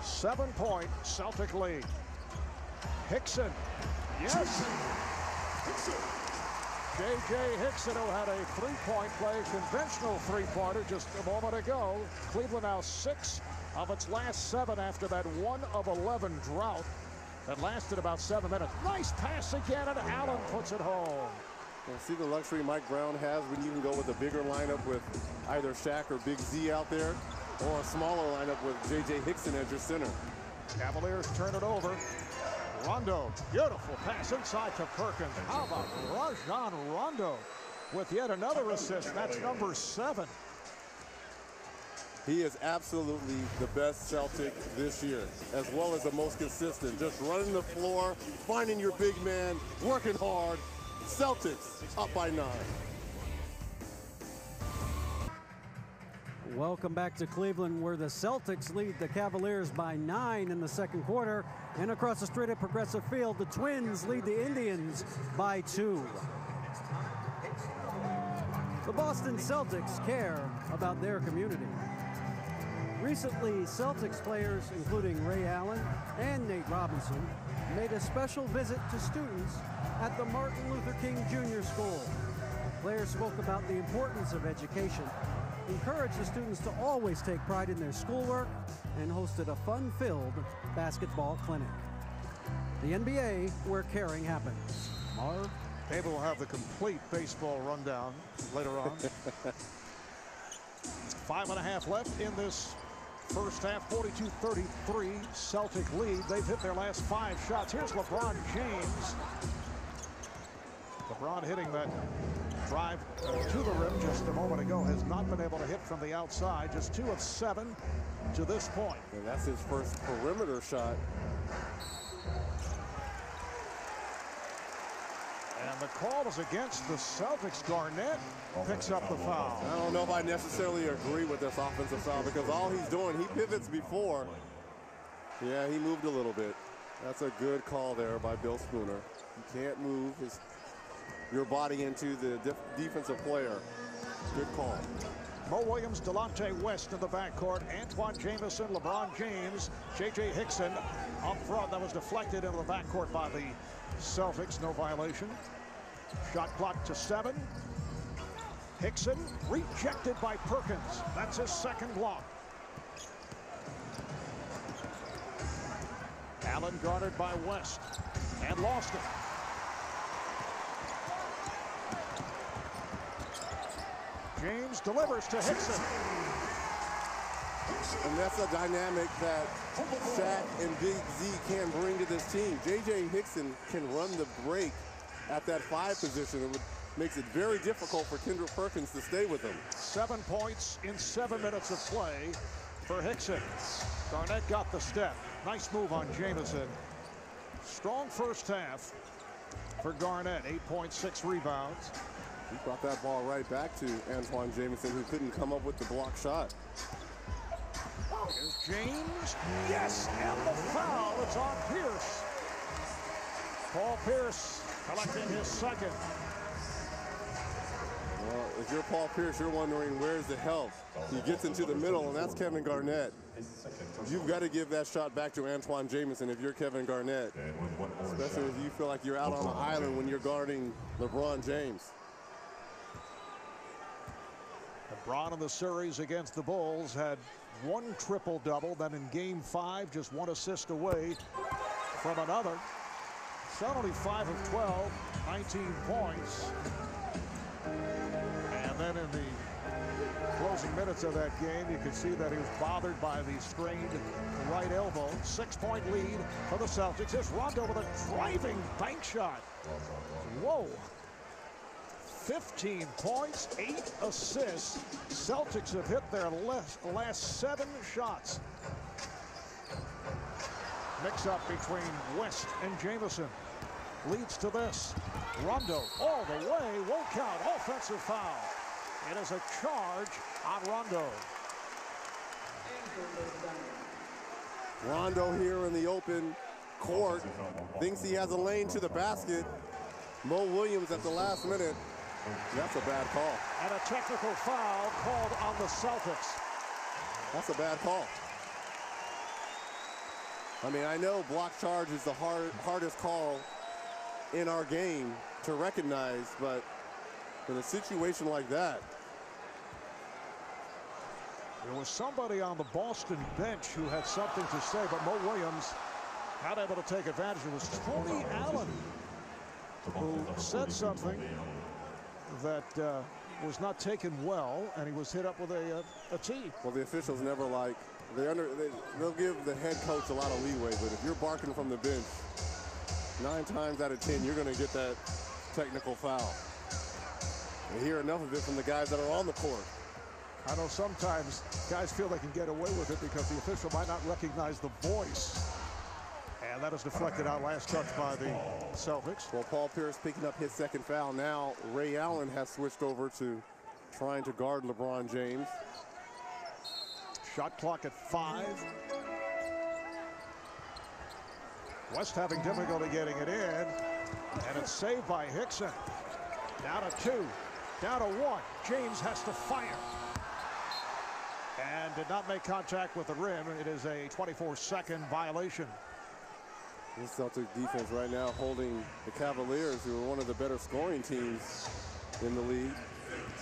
7-point Celtic lead. Hickson, yes. J.J. Hickson, who had a three-point play, conventional three-pointer just a moment ago. Cleveland now 6 of its last 7 after that 1 of 11 drought that lasted about 7 minutes. Nice pass again, and Allen puts it home. And see the luxury Mike Brown has when you can go with a bigger lineup with either Shaq or Big Z out there, or a smaller lineup with J.J. Hickson as your center. Cavaliers turn it over. Rondo, beautiful pass inside to Perkins. How about Rajon Rondo with yet another assist? That's number 7. He is absolutely the best Celtic this year, as well as the most consistent. Just running the floor, finding your big man, working hard. Celtics up by 9. Welcome back to Cleveland, where the Celtics lead the Cavaliers by 9 in the second quarter. And across the street at Progressive Field, the Twins lead the Indians by 2. The Boston Celtics care about their community. Recently, Celtics players, including Ray Allen and Nate Robinson, made a special visit to students at the Martin Luther King Jr. School. Players spoke about the importance of education encouraged the students to always take pride in their schoolwork and hosted a fun-filled basketball clinic. The NBA, where caring happens. Marv? David will have the complete baseball rundown later on. 5.5 left in this first half. 42-33 Celtic lead. They've hit their last 5 shots. Here's LeBron James. LeBron hitting that drive to the rim just a moment ago. Has not been able to hit from the outside. Just 2 of 7 to this point. And that's his first perimeter shot. And the call is against the Celtics. Garnett picks up the foul. I don't know if I necessarily agree with this offensive foul because all he's doing, he pivots before. Yeah, he moved a little bit. That's a good call there by Bill Spooner. You can't move your body into the defensive player. Good call. Mo Williams, Delonte West in the backcourt. Antoine Jamison, LeBron James, J.J. Hickson up front. That was deflected into the backcourt by the Celtics. No violation. Shot clock to 7. Hickson rejected by Perkins. That's his second block. Allen guarded by West and lost it. James delivers to Hickson. And that's a dynamic that Shaq and Big Z can bring to this team. J.J. Hickson can run the break at that 5 position. It makes it very difficult for Kendrick Perkins to stay with him. 7 points in 7 minutes of play for Hickson. Garnett got the step. Nice move on Jamison. Strong first half for Garnett. 8.6 rebounds. He brought that ball right back to Antoine Jamison, who couldn't come up with the block shot. Here's James. Yes, and the foul. It's on Pierce. Paul Pierce collecting his second. Well, if you're Paul Pierce, you're wondering where's the help. He gets into the middle, and that's Kevin Garnett. You've got to give that shot back to Antoine Jamison if you're Kevin Garnett, especially if you feel like you're out on the island when you're guarding LeBron James. LeBron in the series against the Bulls had 1 triple-double. Then in Game 5, just 1 assist away from another. Shot only 5 of 12, 19 points. And then in the closing minutes of that game, you could see that he was bothered by the strained right elbow. 6-point lead for the Celtics. Here's Rondo with a driving bank shot. Whoa. 15 points, 8 assists. Celtics have hit their last 7 shots. Mix-up between West and Jamison leads to this. Rondo all the way, won't count. Offensive foul. It is a charge on Rondo. Rondo here in the open court thinks he has a lane to the basket. Mo Williams at the last minute. That's a bad call. And a technical foul called on the Celtics. That's a bad call. I mean, I know block charge is the hardest call in our game to recognize, but in a situation like that. There was somebody on the Boston bench who had something to say, but Mo Williams not able to take advantage. It was Tony Allen who said something that was not taken well, and he was hit up with a tee. Well, the officials never like, they'll give the head coach a lot of leeway, but if you're barking from the bench, 9 times out of 10, you're going to get that technical foul. You hear enough of it from the guys that are on the court. I know sometimes guys feel they can get away with it because the official might not recognize the voice. And that is deflected out, last touch by the Celtics. Well, Paul Pierce picking up his second foul. Now Ray Allen has switched over to trying to guard LeBron James. Shot clock at 5. West having difficulty getting it in. And it's saved by Hickson. Down to 2. Down to 1. James has to fire. And did not make contact with the rim. It is a 24-second violation. This Celtic defense right now holding the Cavaliers, who are one of the better scoring teams in the league.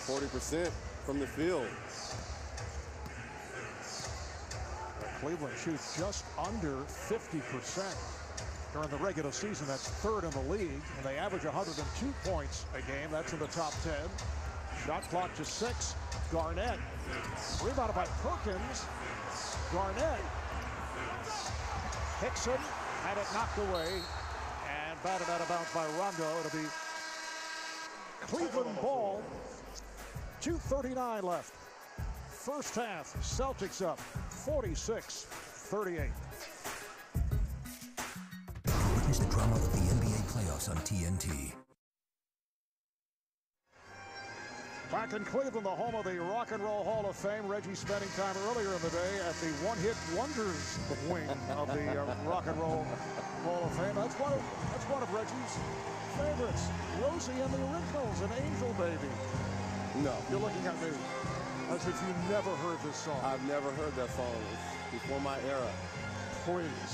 40% from the field. Cleveland shoots just under 50% during the regular season. That's third in the league, and they average 102 points a game. That's in the top 10. Shot clock to 6. Garnett, rebounded by Perkins. Garnett, Hickson had it knocked away and batted out of bounds by Rondo. It'll be Cleveland ball. 2:39 left. First half, Celtics up 46-38. Witness the drama of the NBA playoffs on TNT. Back in Cleveland, the home of the Rock and Roll Hall of Fame. Reggie spending time earlier in the day at the One-Hit Wonders wing of the Rock and Roll Hall of Fame. That's one of Reggie's favorites. Rosie and the Originals, an Angel Baby. No. You're looking at me as if you never heard this song. I've never heard that song. It's before my era. Please.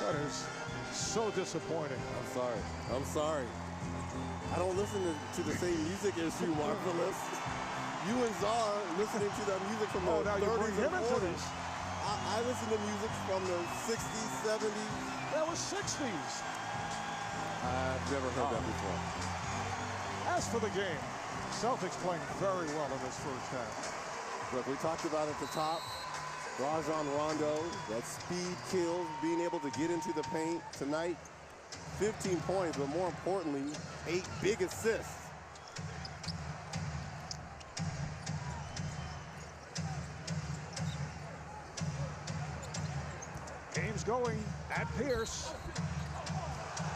That is so disappointing. I'm sorry. I'm sorry. I don't listen to the same music as you, Marvelous. You and Czar listening to that music from the 30s and 40s. I listen to music from the 60s, 70s. That was 60s. I've never heard that before. As for the game, Celtics playing very well in this first half. Look, we talked about at the top, Rajon Rondo, that speed kill, being able to get into the paint tonight. 15 points, but more importantly, 8 big assists. Game's going at Pierce.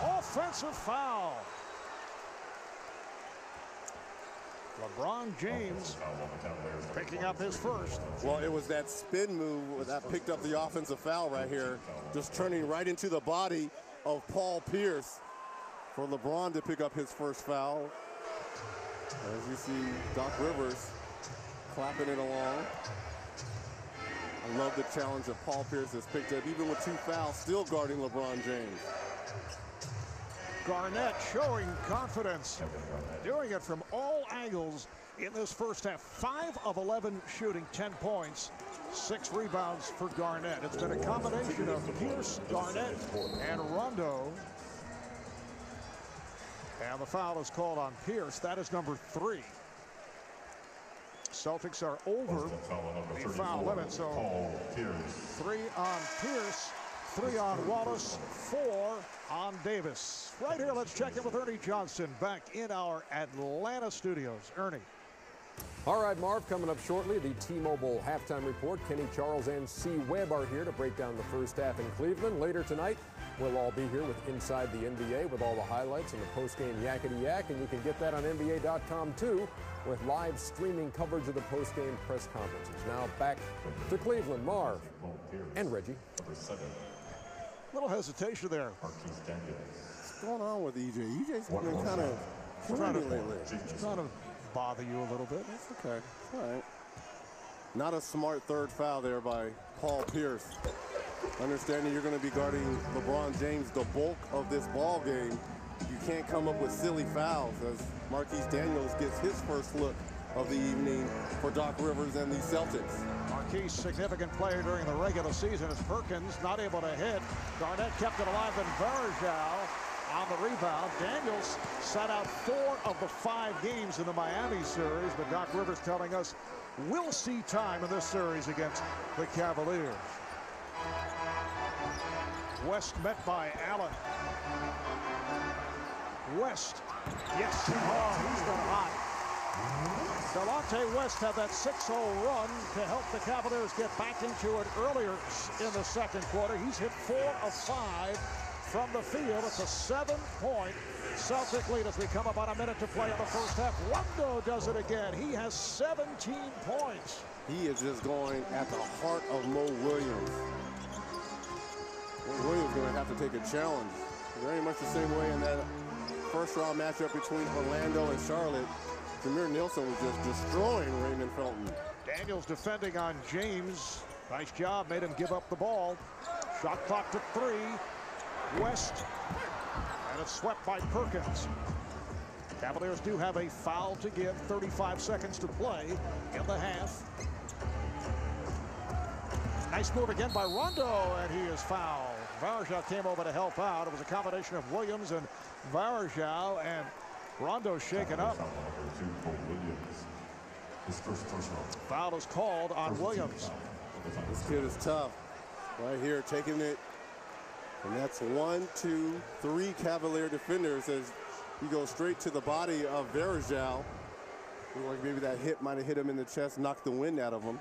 Offensive foul. LeBron James picking up his first. Well, it was that spin move that picked up the offensive foul right here, just turning right into the body of Paul Pierce for LeBron to pick up his first foul. As you see, Doc Rivers clapping it along. I love the challenge that Paul Pierce has picked up, even with 2 fouls, still guarding LeBron James. Garnett showing confidence, doing it from all angles in this first half. 5 of 11 shooting, 10 points, 6 rebounds for Garnett. It's been a combination of Pierce, Garnett, and Rondo. And the foul is called on Pierce. That is number 3. Celtics are over the foul limit, so 3 on Pierce, 3 on Wallace, 4 on Davis. Right here, let's check in with Ernie Johnson back in our Atlanta studios. Ernie. All right, Marv, coming up shortly, the T-Mobile halftime report. Kenny Charles and C. Webb are here to break down the first half in Cleveland. Later tonight, we'll all be here with Inside the NBA with all the highlights and the post-game yakety yak, and you can get that on NBA.com too with live streaming coverage of the post-game press conferences. Now back to Cleveland, Marv and Reggie. Little hesitation there. What's going on with EJ? EJ's been kind of funny lately. Trying to bother you a little bit. That's okay. All right. Not a smart third foul there by Paul Pierce. Understanding you're going to be guarding LeBron James the bulk of this ball game, you can't come up with silly fouls as Marquise Daniels gets his first look of the evening for Doc Rivers and the Celtics. Marquise, significant player during the regular season, as Perkins not able to hit. Garnett kept it alive, and Varejao on the rebound. Daniels sat out 4 of the 5 games in the Miami series, but Doc Rivers telling us we'll see time in this series against the Cavaliers. West met by Allen. West, yes, he's done hot. Delonte West had that 6-0 run to help the Cavaliers get back into it earlier in the second quarter. He's hit 4 of 5 from the field. It's a 7-point Celtic lead as we come about a minute to play in the first half. Rondo does it again. He has 17 points. He is just going at the heart of Mo Williams. Mo Williams going to have to take a challenge. Very much the same way in that first-round matchup between Orlando and Charlotte. Jameer Nelson was just destroying Raymond Felton. Daniels defending on James. Nice job, made him give up the ball. Shot clock to 3. West, and it's swept by Perkins. Cavaliers do have a foul to give, 35 seconds to play in the half. Nice move again by Rondo, and he is fouled. Varejao came over to help out. It was a combination of Williams and Varejao, and Rondo shaken up. Foul is called on Williams. This kid is tough. Right here, taking it. And that's 1, 2, 3 Cavalier defenders as he goes straight to the body of Varejao. Looked like maybe that hit might have hit him in the chest, knocked the wind out of him.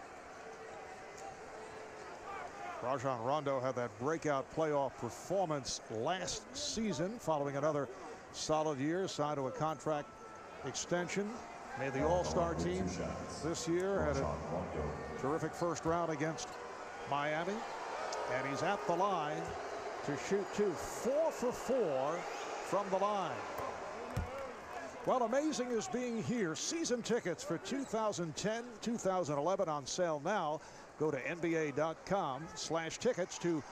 Rajon Rondo had that breakout playoff performance last season following another solid year, signed to a contract extension, made the All-Star team this year, had a terrific first round against Miami, and he's at the line to shoot 2, 4 for 4 from the line. Well, amazing is being here. Season tickets for 2010-2011 on sale now. Go to NBA.com/tickets to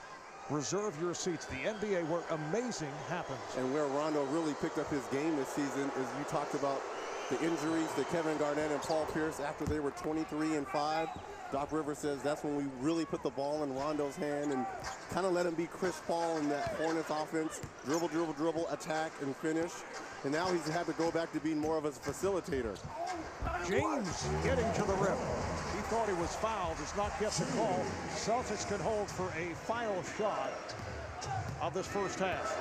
reserve your seats. The NBA where amazing happens. And where Rondo really picked up his game this season is you talked about the injuries to Kevin Garnett and Paul Pierce after they were 23 and 5. Doc Rivers says that's when we really put the ball in Rondo's hand and kind of let him be Chris Paul in that Hornets offense. Dribble, dribble, dribble, attack, and finish. And now he's had to go back to being more of a facilitator. James getting to the rim. He thought he was fouled, does not get the call. Celtics can hold for a final shot of this first half.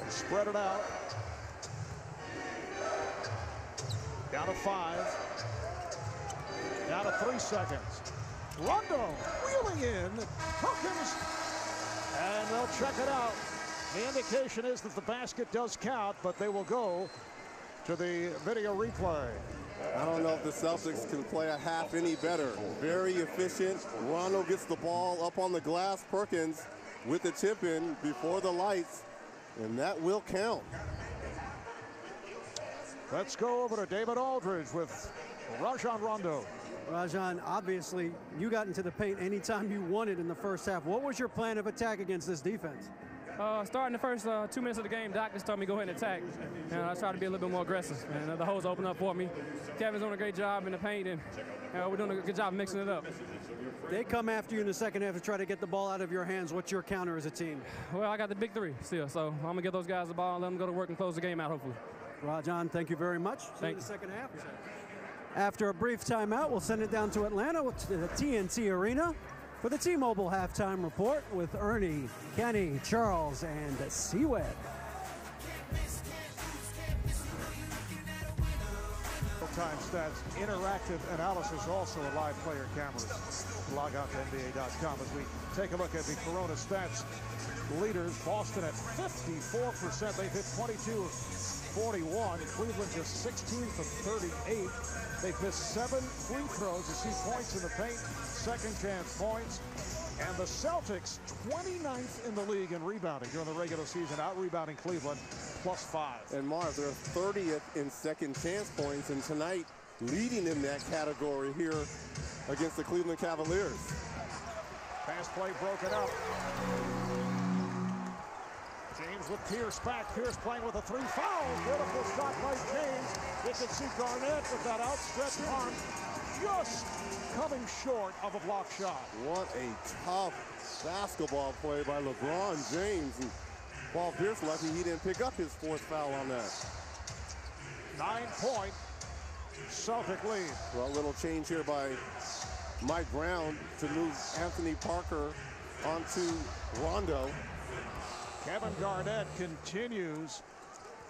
Spread it out. Down to 5. Down to 3 seconds. Rondo wheeling in. Perkins. And they'll check it out. The indication is that the basket does count, but they will go to the video replay. I don't know if the Celtics can play a half any better. Very efficient. Rondo gets the ball up on the glass. Perkins with the tip in before the lights, and that will count. Let's go over to David Aldridge with Rajon Rondo. Rajon, obviously, you got into the paint anytime you wanted in the first half. What was your plan of attack against this defense? Starting the first 2 minutes of the game, Doc just told me go ahead and attack. And I tried to be a little bit more aggressive. And the holes opened up for me. Kevin's doing a great job in the paint, and we're doing a good job mixing it up. They come after you in the second half to try to get the ball out of your hands. What's your counter as a team? Well, I got the big 3 still, so I'm going to give those guys the ball and let them go to work and close the game out, hopefully. Rajon, thank you very much. See you in the Thanks. second half. After a brief timeout, we'll send it down to Atlanta to the TNT Arena for the T-Mobile halftime report with Ernie, Kenny, Charles, and C-Web. Time stats, interactive analysis, also a live player cameras. Log on to NBA.com as we take a look at the Corona stats. Leaders, Boston at 54%. They've hit 22 of 41. Cleveland just 16 for 38. They've missed 7 free throws. You see points in the paint, second chance points. And the Celtics, 29th in the league in rebounding during the regular season, out-rebounding Cleveland, +5. And Marv, they're 30th in second chance points, and tonight leading in that category here against the Cleveland Cavaliers. Pass play broken up. James with Pierce back. Pierce playing with a 3 foul. Beautiful shot by James. You can see Garnett with that outstretched arm just coming short of a block shot. What a tough basketball play by LeBron James. And Paul Pierce lucky he didn't pick up his 4th foul on that. 9-point Celtic lead. Well, a little change here by Mike Brown to move Anthony Parker onto Rondo. Kevin Garnett continues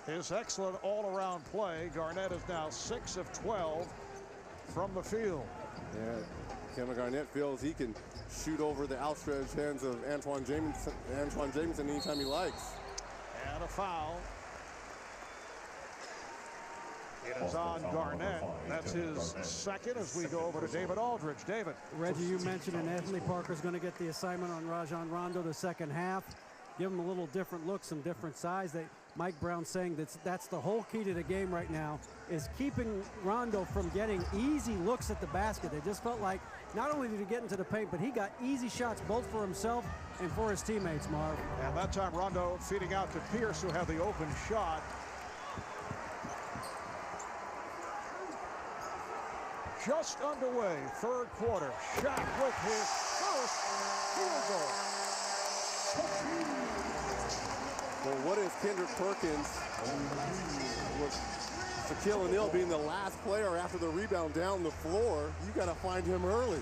his excellent all-around play. Garnett is now 6 of 12 from the field. Yeah, Kevin Garnett feels he can shoot over the outstretched hands of Antoine Jamison anytime he likes. And a foul. It is on Garnett. That's his second as we go over to David Aldridge. David. Reggie, you mentioned and Anthony Parker's going to get the assignment on Rajon Rondo the second half. Give him a little different look, some different size. Mike Brown saying that's the whole key to the game right now, is keeping Rondo from getting easy looks at the basket. It just felt like not only did he get into the paint, but he got easy shots both for himself and for his teammates, Marv. And that time Rondo feeding out to Pierce, who had the open shot. Just underway, third quarter. Shaq with his first field goal. Well, what is Kendrick Perkins with Shaquille O'Neal being the last player after the rebound down the floor? You got to find him early.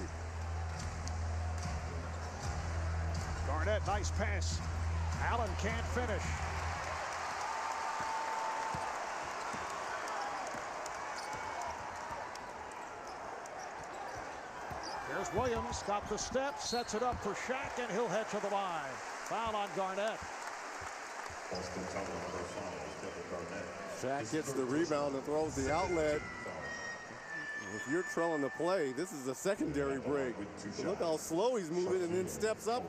Garnett, nice pass. Allen can't finish. Here's Williams, got the step, sets it up for Shaq, and he'll head to the line. Foul on Garnett. Shaq gets the rebound and throws the outlet. If you're trailing the play, this is a secondary break. Look how slow he's moving and then steps up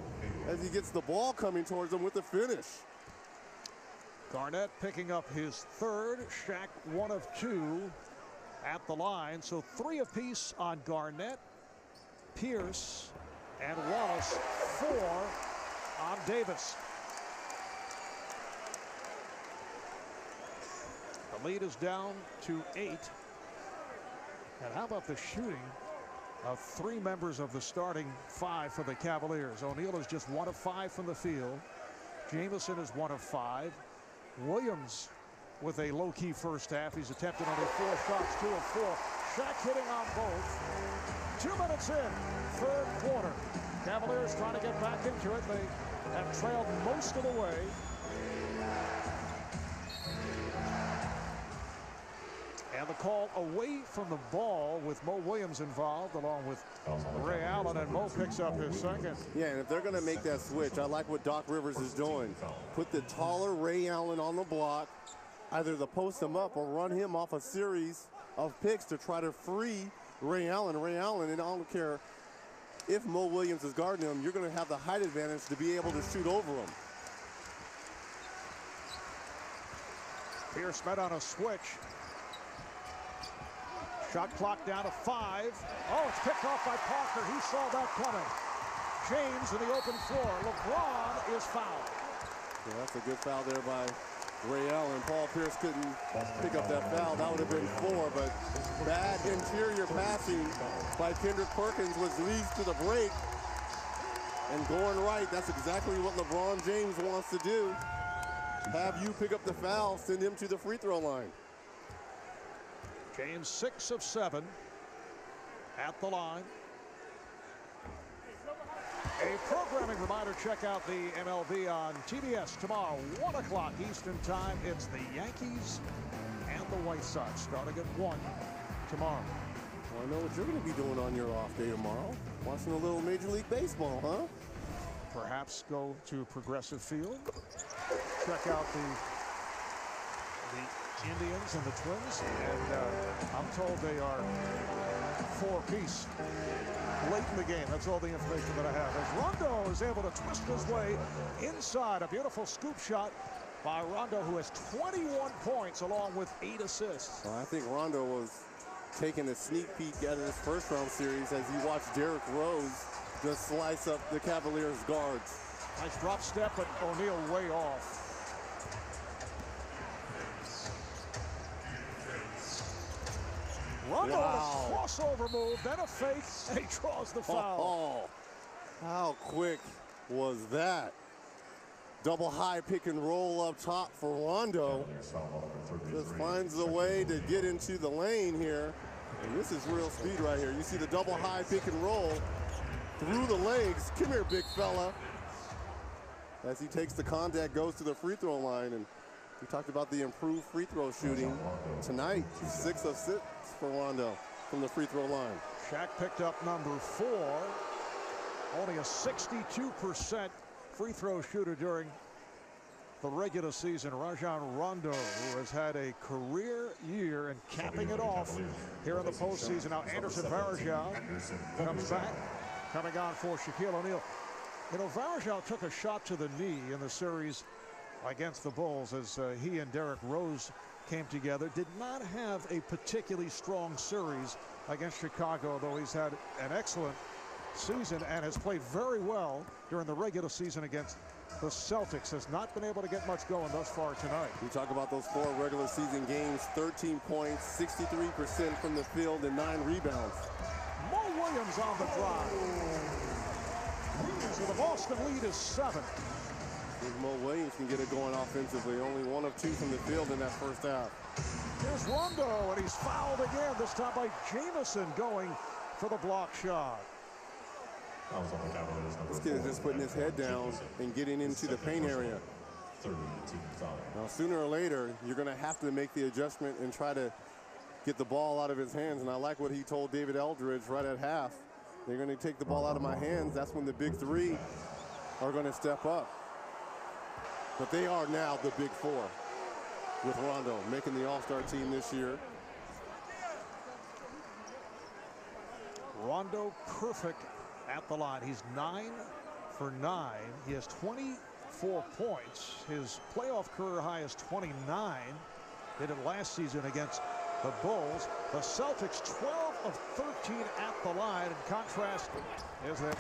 as he gets the ball coming towards him with the finish. Garnett picking up his third. Shaq 1 of 2 at the line. So 3 apiece on Garnett, Pierce, and Wallace. 4 on Davis. The lead is down to 8. And how about the shooting of 3 members of the starting 5 for the Cavaliers? O'Neal is just 1 of 5 from the field. Jamison is 1 of 5. Williams with a low-key first half. He's attempted only 4 shots, 2 of 4. Shaq hitting on both. 2 minutes in, third quarter. Cavaliers trying to get back into it. They have trailed most of the way. And the call away from the ball with Mo Williams involved, along with Ray Allen, and Mo picks up his second. Yeah, and if they're going to make that switch, I like what Doc Rivers is doing. Put the taller Ray Allen on the block, either to post him up or run him off a series of picks to try to free Ray Allen. And I don't care if Mo Williams is guarding him, you're going to have the height advantage to be able to shoot over him. Pierce met on a switch. Shot clock down to 5. Oh, it's picked off by Parker. He saw that coming. James in the open floor. LeBron is fouled. Yeah, that's a good foul there by Ray Allen. Paul Pierce couldn't pick up that foul. That would have been 4, but bad interior passing by Kendrick Perkins, which leads to the break. And going right, that's exactly what LeBron James wants to do. Have you pick up the foul, send him to the free throw line. James 6 of 7 at the line. A programming reminder, check out the MLB on TBS tomorrow, 1 o'clock Eastern time. It's the Yankees and the White Sox starting at 1 tomorrow. Well, I know what you're going to be doing on your off day tomorrow. Watching a little Major League Baseball, huh? Perhaps go to Progressive Field. Check out the Indians and the Twins, and I'm told they are 4 apiece late in the game. That's all the information that I have. As Rondo is able to twist his way inside, a beautiful scoop shot by Rondo, who has 21 points along with 8 assists. Well, I think Rondo was taking a sneak peek at his first round series as he watched Derrick Rose just slice up the Cavaliers guards. Nice drop step, but O'Neal way off. Rondo with a crossover move, then a fake, and he draws the foul. Oh, how quick was that? Double high pick and roll up top for Rondo. Just finds a way to get into the lane here. And this is real speed right here. You see the double high pick and roll through the legs. Come here, big fella. As he takes the contact, goes to the free throw line. And we talked about the improved free throw shooting tonight. 6 of 6 for Rondo from the free throw line. Shaq picked up number 4. Only a 62% free throw shooter during the regular season. Rajon Rondo, who has had a career year and capping it off here in the postseason. Now Anderson Varejao comes back, coming on for Shaquille O'Neal. You know, Varejao took a shot to the knee in the series against the Bulls as he and Derrick Rose came together. Did not have a particularly strong series against Chicago, though he's had an excellent season and has played very well during the regular season against the Celtics. Has not been able to get much going thus far tonight. We talk about those 4 regular season games, 13 points, 63% from the field, and 9 rebounds. Mo Williams on the drive. So the Boston lead is 7. If Mo Williams can get it going offensively, only 1 of 2 from the field in that first half. Here's Rondo, and he's fouled again, this time by Jamison going for the block shot. This kid is just putting his head down and getting into the paint area. Now, sooner or later, you're going to have to make the adjustment and try to get the ball out of his hands. And I like what he told David Eldridge right at half. They're going to take the ball out of my hands. That's when the big 3 are going to step up. But they are now the big 4 with Rondo making the All-Star team this year. Rondo perfect at the line. He's 9 for 9. He has 24 points. His playoff career high is 29. Did it last season against the Bulls. The Celtics 12 of 13 at the line. In contrast, is that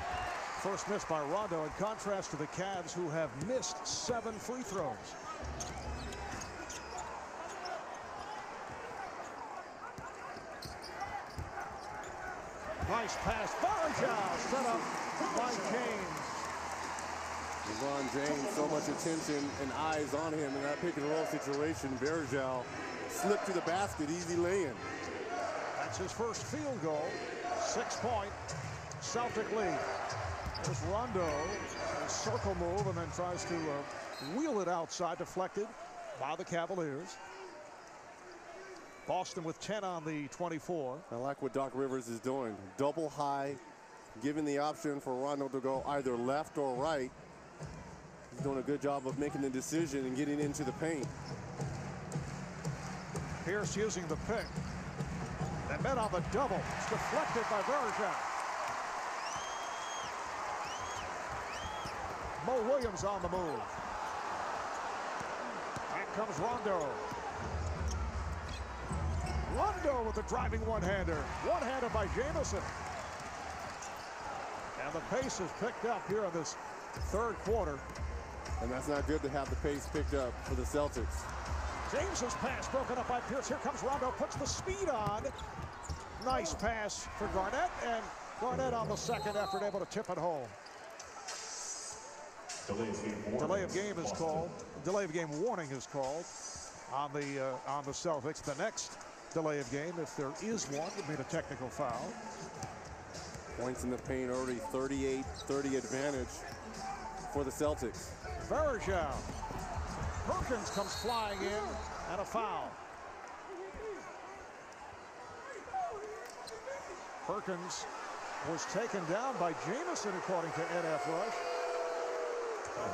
first miss by Rondo, in contrast to the Cavs, who have missed 7 free throws. Nice pass. Varejao set up by James. LeBron James, so much attention and eyes on him in that pick and roll situation. Varejao slipped to the basket, easy lay-in. That's his first field goal. 6-point Celtic lead. There's Rondo, a circle move, and then tries to wheel it outside, deflected by the Cavaliers. Boston with 10 on the 24. I like what Doc Rivers is doing. Double high, giving the option for Rondo to go either left or right. He's doing a good job of making the decision and getting into the paint. Pierce using the pick. And met on the double. It's deflected by Varejao. Mo Williams on the move. Back comes Rondo. Rondo with the driving one-hander. One-handed by Jamison. And the pace is picked up here in this third quarter. And that's not good to have the pace picked up for the Celtics. James's pass broken up by Pierce. Here comes Rondo, puts the speed on. Nice pass for Garnett, and Garnett on the second effort able to tip it home. Delay of game is called. Delay of game warning is called on the Celtics. The next delay of game, if there is one, would be a technical foul. Points in the paint already 38-30 advantage for the Celtics. Varejao. Perkins comes flying in, and a foul. Perkins was taken down by Jamison, according to NF Rush.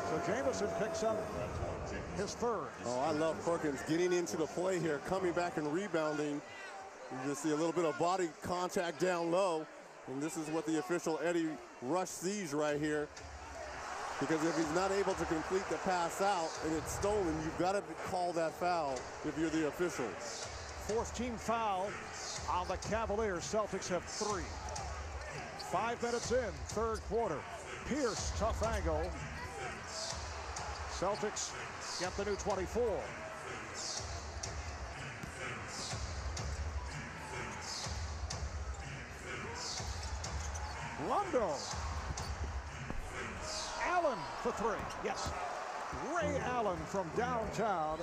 So Jamison picks up his third. Oh, I love Perkins getting into the play here, coming back and rebounding. You just see a little bit of body contact down low. And this is what the official Eddie Rush sees right here. Because if he's not able to complete the pass out and it's stolen, you've got to call that foul if you're the official. Fourth team foul on the Cavaliers. Celtics have 3. 5 minutes in, third quarter. Pierce, tough angle. Celtics get the new 24. Rondo. Allen for 3. Yes. Ray Allen from downtown.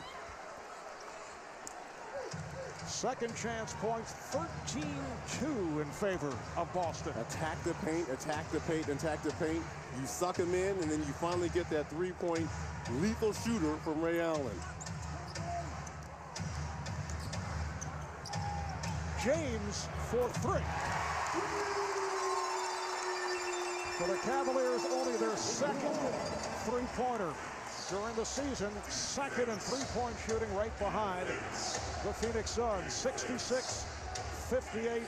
Second chance points, 13-2 in favor of Boston. Attack the paint, attack the paint, attack the paint. You suck him in, and then you finally get that three-point lethal shooter from Ray Allen. James for 3. For the Cavaliers, only their second three-pointer during the season. Second in three-point shooting, right behind the Phoenix Suns. 66-58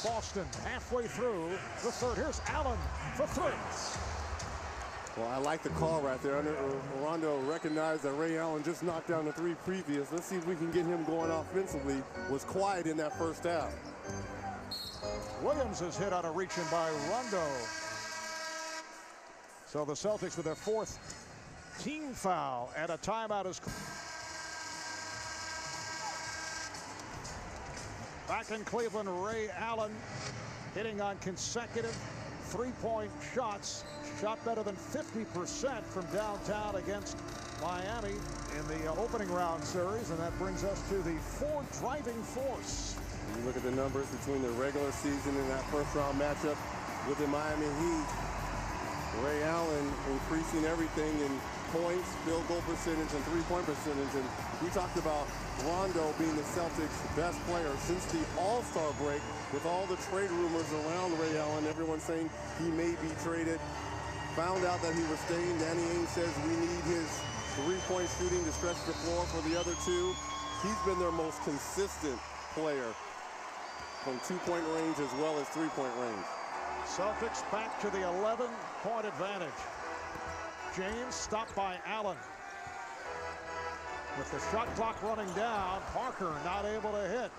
Boston. Halfway through the third. Here's Allen for 3. Well, I like the call right there. Rondo recognized that Ray Allen just knocked down the 3 previous. Let's see if we can get him going offensively. Was quiet in that first half. Williams is hit on a reach-in by Rondo. So the Celtics with their 4th team foul and a timeout is back in Cleveland. Ray Allen hitting on consecutive 3-point shots. Shot better than 50% from downtown against Miami in the opening round series, and that brings us to the 4 driving force. You look at the numbers between the regular season and that first round matchup with the Miami Heat. Ray Allen increasing everything in points, field goal percentage, and 3-point percentage. And we talked about Rondo being the Celtics' best player since the All-Star break, with all the trade rumors around Ray Allen, everyone saying he may be traded. Found out that he was staying. Danny Ainge says we need his 3-point shooting to stretch the floor for the other 2. He's been their most consistent player from 2-point range as well as 3-point range. Celtics back to the 11-point advantage. James stopped by Allen. With the shot clock running down, Parker not able to hit.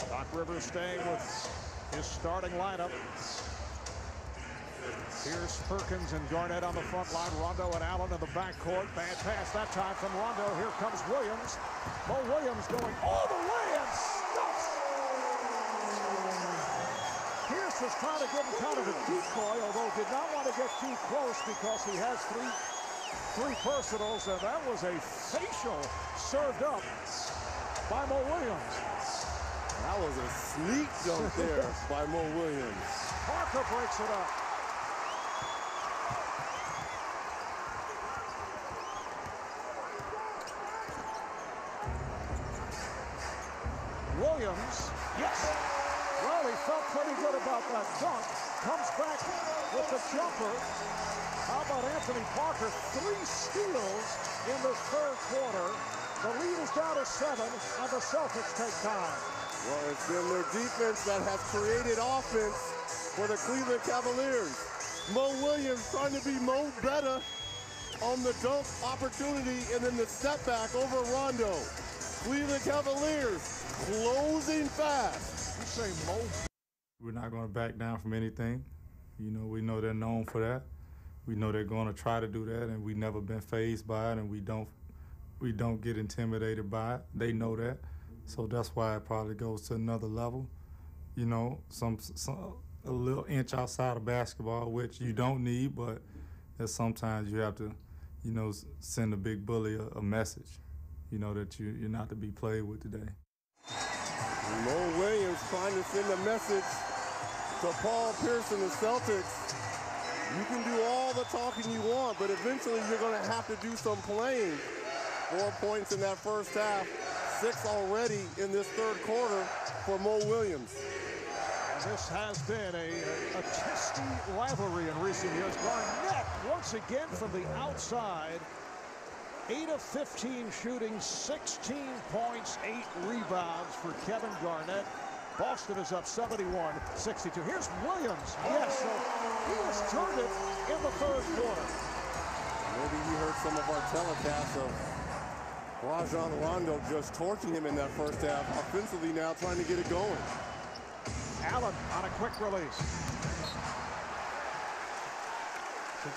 Doc Rivers staying with his starting lineup. Here's Perkins and Garnett on the front line. Rondo and Allen in the backcourt. Bad pass that time from Rondo. Here comes Williams. Mo Williams going all the way and stuffs. Pierce was trying to give him kind of a decoy, although did not want to get too close because he has three personals, and that was a facial served up by Mo Williams. That was a sneak dunk there by Mo Williams. Parker breaks it up. Williams, yes. Well, he felt pretty good about that dunk. Comes back with the jumper. How about Anthony Parker? 3 steals in the 3rd quarter. The lead is down to 7, and the Celtics take time. Well, it's been their defense that has created offense for the Cleveland Cavaliers. Mo Williams trying to be Mo better on the dunk opportunity, and then the setback over Rondo. Cleveland Cavaliers closing fast. You say Mo? We're not going to back down from anything. You know, we know they're known for that. We know they're going to try to do that, and we've never been fazed by it, and we don't get intimidated by it. They know that. So that's why it probably goes to another level. You know, a little inch outside of basketball, which you don't need, but sometimes you have to, you know, send a big bully a message, you know, that you're not to be played with today. Mo Williams trying to send a message to Paul Pierce and the Celtics. You can do all the talking you want, but eventually you're going to have to do some playing. 4 points in that first half, 6 already in this 3rd quarter for Mo Williams. And this has been a testy rivalry in recent years. Garnett once again from the outside. 8 of 15 shooting, 16 points, 8 rebounds for Kevin Garnett. Boston is up 71-62. Here's Williams. Yes, so he has turned it in the 3rd quarter. Maybe he heard some of our telecasts of Rajon Rondo just torching him in that first half. Offensively now trying to get it going. Allen on a quick release.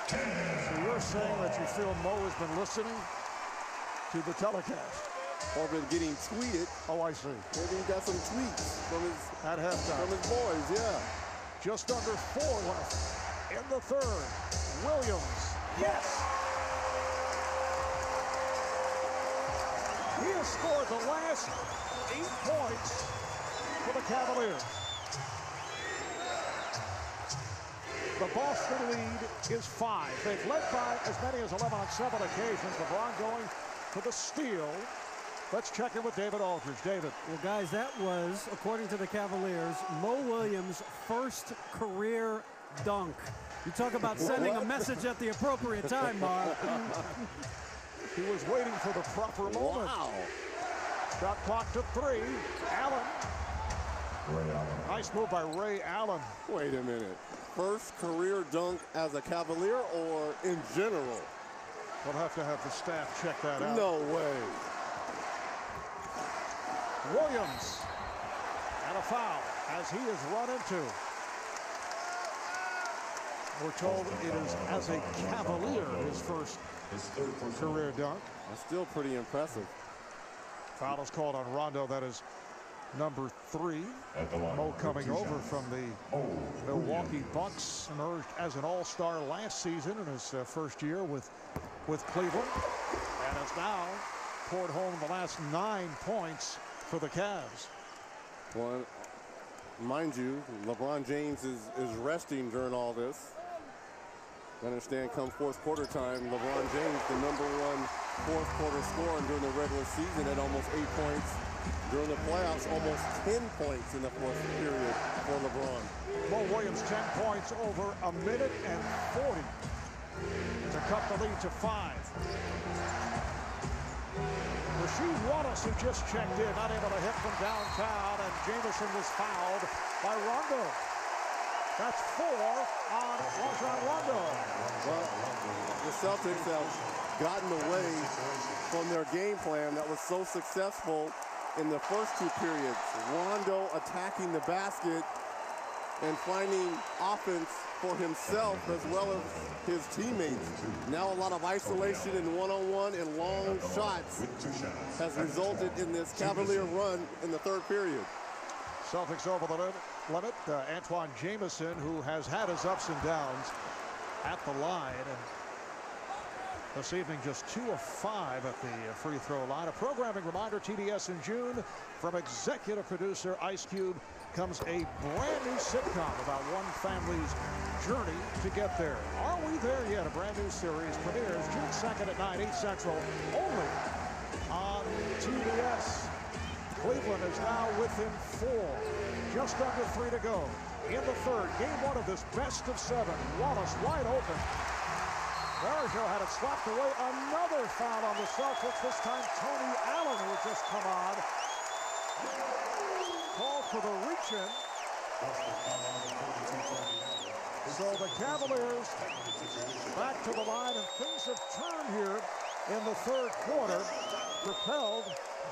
So you're saying that you feel Mo has been listening to the telecast? Or been getting tweeted. Oh, I see. Maybe he got some tweets from his at halftime. From his boys, yeah. Just under 4 left in the 3rd. Williams, yes! He has scored the last 8 points for the Cavaliers. The Boston lead is 5. They've led by as many as 11 on 7 occasions. LeBron going for the steal. Let's check in with David Aldridge. David. Well, guys, that was, according to the Cavaliers, Mo Williams' first career dunk. You talk about sending a message at the appropriate time, Mark. He was waiting for the proper moment. Wow. Shot clock to 3. Allen. Nice move by Ray Allen. Wait a minute. first career dunk as a Cavalier or in general? We'll have to have the staff check that out. No way. Williams, and a foul as he is run into. We're told it is as a Cavalier his first career dunk. That's still pretty impressive. Foul is called on Rondo. That is number 3. Mo coming over from the Milwaukee Bucks, emerged as an all-star last season in his first year with Cleveland, and has now poured home the last 9 points for the Cavs. Well, mind you, LeBron James is resting during all this. I understand come fourth quarter time, LeBron James, the #1 fourth quarter scorer during the regular season at almost 8 points. During the playoffs, almost 10 points in the fourth period for LeBron. Mo Williams, 10 points over a minute and 40 to cut the lead to 5. Rasheed Wallace, who just checked in, not able to hit from downtown, and Jamison was fouled by Rondo. That's 4 on Rajon Rondo. Well, the Celtics have gotten away from their game plan that was so successful in the first 2 periods. Rondo attacking the basket and finding offense for himself as well as his teammates. Now a lot of isolation and one-on-one and long shots has resulted in this Cavalier run in the 3rd period. Celtics over the limit. Antoine Jamison, who has had his ups and downs at the line, and this evening just 2 of 5 at the free throw line. A programming reminder, TBS in June. From executive producer Ice Cube comes a brand new sitcom about one family's journey to get there. Are we there yet? A brand new series premieres June 2nd at 9, 8 Central, only on TBS. Cleveland is now within 4. Just under 3 to go in the 3rd. Game 1 of this best of 7. Wallace wide open. Varejao had it slapped away. Another foul on the Celtics. This time Tony Allen, who had just come on. Called for the reach-in. So the Cavaliers back to the line, and things have turned here in the 3rd quarter, propelled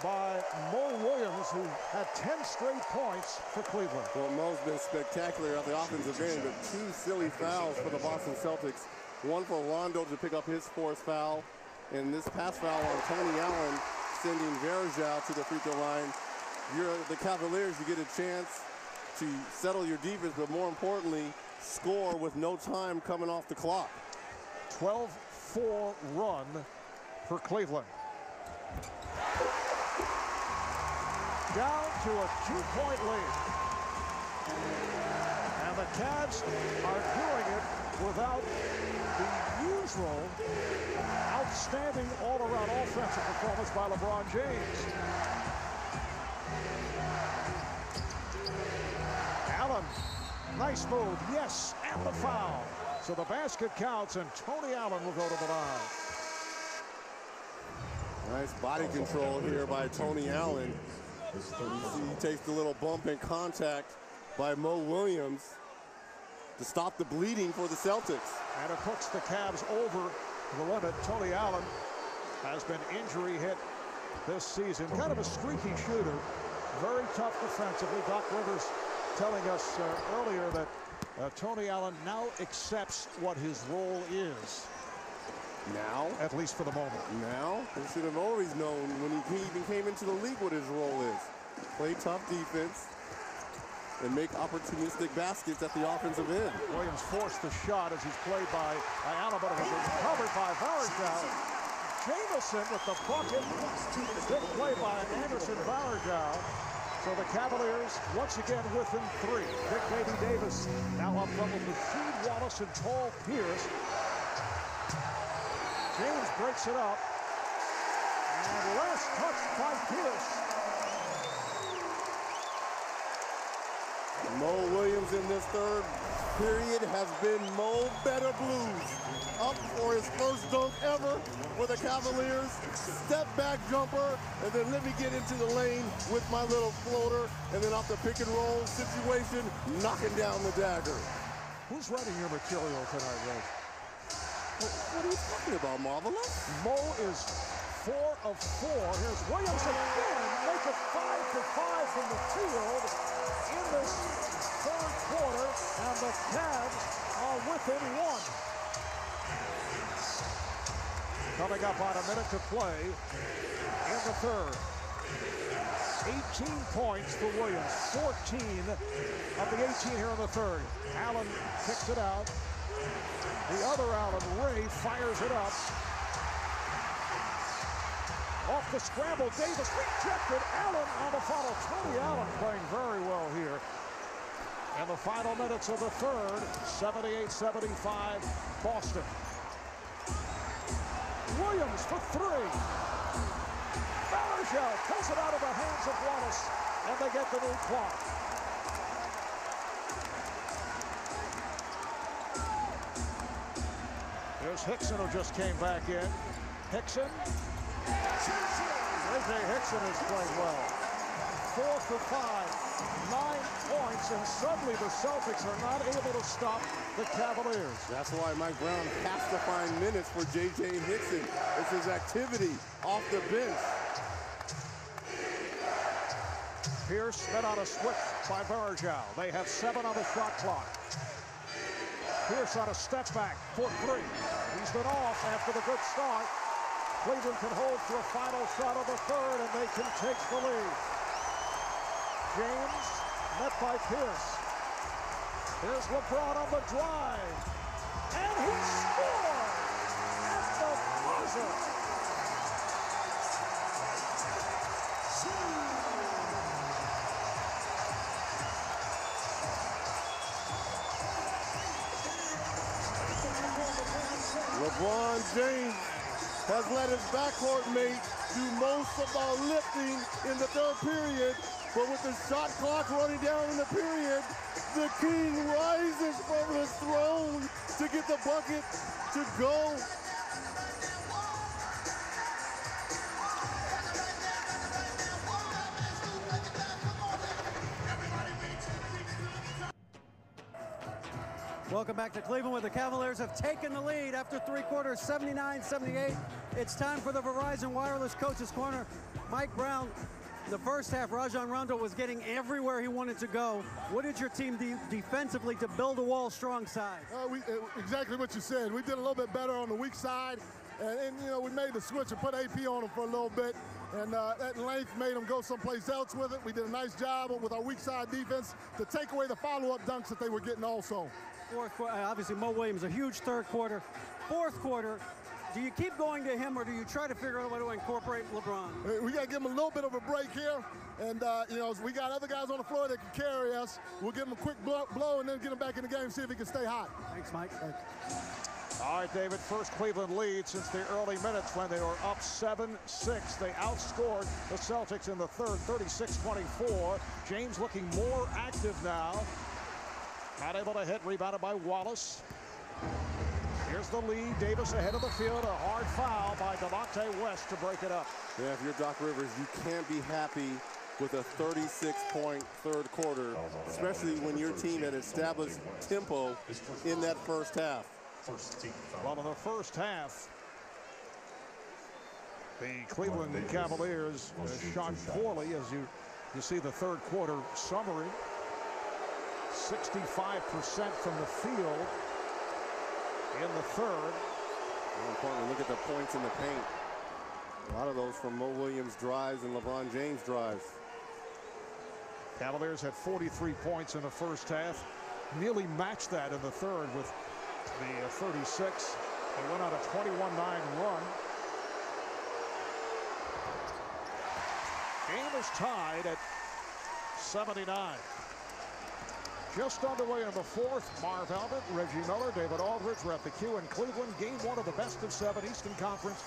by Mo Williams, who had 10 straight points for Cleveland. Well, Mo's been spectacular at the offensive end, but 2 silly fouls for the Boston Celtics. One for Rondo to pick up his 4th foul, and this pass foul on Tony Allen, sending Varejao to the free throw line. You're the Cavaliers, you get a chance to settle your defense, but more importantly, score with no time coming off the clock. 12-4 run for Cleveland. Down to a 2-point lead. And the Cavs are doing it without the usual outstanding all-around offensive performance by LeBron James. Allen, nice move, yes, and the foul. So the basket counts, and Tony Allen will go to the line. Nice body control here by Tony Allen. You see he takes the little bump in contact by Mo Williams to stop the bleeding for the Celtics. And it puts the Cavs over the limit. Tony Allen has been injury hit this season. Kind of a streaky shooter. Very tough defensively. Doc Rivers telling us earlier that Tony Allen now accepts what his role is. Now? At least for the moment. Now? He should have always known when he even came into the league what his role is. Play tough defense and make opportunistic baskets at the offensive end. Williams forced the shot as he's played by Allen, but it was covered by Varejao. Jamison with the bucket. Good play by Anderson Varejao. So the Cavaliers once again within 3. Dick Baby Davis now up front with Rasheed Wallace and Paul Pierce. James breaks it up. And last touch by Pierce. Mo Williams in this 3rd period has been Mo Better Blues. Up for his first dunk ever for the Cavaliers. Step back jumper, and then let me get into the lane with my little floater, and then off the pick and roll situation, knocking down the dagger. Who's writing your material tonight, Reg? What are you talking about, Marvelous? Mo is 4 of 4. Here's Williams again. Make it 5 for 5 from the field in this third quarter, and the Cavs are within 1. Coming up on a minute to play in the third. 18 points for Williams, 14 of the 18 here in the third. Allen kicks it out. The other Allen, Ray, fires it up. Off the scramble, Davis rejected. Allen on the follow. Tony Allen playing very well here. In the final minutes of the third, 78-75, Boston. Williams for 3. Bergeron pulls it out of the hands of Wallace, and they get the new clock. There's Hickson, who just came back in. Hickson. A.J. Hickson has played well. 4 for 5, 9 points, and suddenly the Celtics are not able to stop the Cavaliers. That's why Mike Brown has to find minutes for J.J. Hickson. It's his activity off the bench. Pierce then on a switch by Bergeron. They have 7 on the shot clock. Pierce on a step back for 3. He's been off after the good start. Cleveland can hold for a final shot of the third, and they can take the lead. James met by Pierce. Here's LeBron on the drive. And he scores at the buzzer. LeBron James has let his backcourt mate do most of the lifting in the third period, but with the shot clock running down in the period, the king rises from his throne to get the bucket to go. Welcome back to Cleveland, where the Cavaliers have taken the lead after 3 quarters, 79-78. It's time for the Verizon Wireless Coach's Corner. Mike Brown, the first half, Rajon Rondo was getting everywhere he wanted to go. What did your team do defensively to build a wall strong side? Exactly what you said. We did a little bit better on the weak side, and you know, we made the switch and put AP on him for a little bit, and that length made him go someplace else with it. We did a nice job with our weak side defense to take away the follow-up dunks that they were getting also. Fourth quarter, obviously Mo Williams, a huge third quarter. Fourth quarter, do you keep going to him, or do you try to figure out a way to incorporate LeBron? We got to give him a little bit of a break here, and you know, we got other guys on the floor that can carry us. We'll give him a quick blow and then get him back in the game, see if he can stay hot. Thanks, Mike. All right, David, first Cleveland lead since the early minutes when they were up 7-6. They outscored the Celtics in the third, 36-24. James looking more active now. Not able to hit, rebounded by Wallace. Here's the lead. Davis ahead of the field. A hard foul by Delonte West to break it up. Yeah, if you're Doc Rivers, you can't be happy with a 36-point third quarter, especially when your team had established tempo in that first half. Well, in the first half, the Cleveland Cavaliers shot poorly, as you see the third quarter summary. 65% from the field in the third. More importantly, look at the points in the paint. A lot of those from Mo Williams drives and LeBron James drives. Cavaliers had 43 points in the first half. Nearly matched that in the third with the 36. They went on a 21-9 run. Game is tied at 79. Just underway in the fourth. Marv Albert, Reggie Miller, David Aldridge, we're at the Q in Cleveland. Game 1 of the best-of-7 Eastern Conference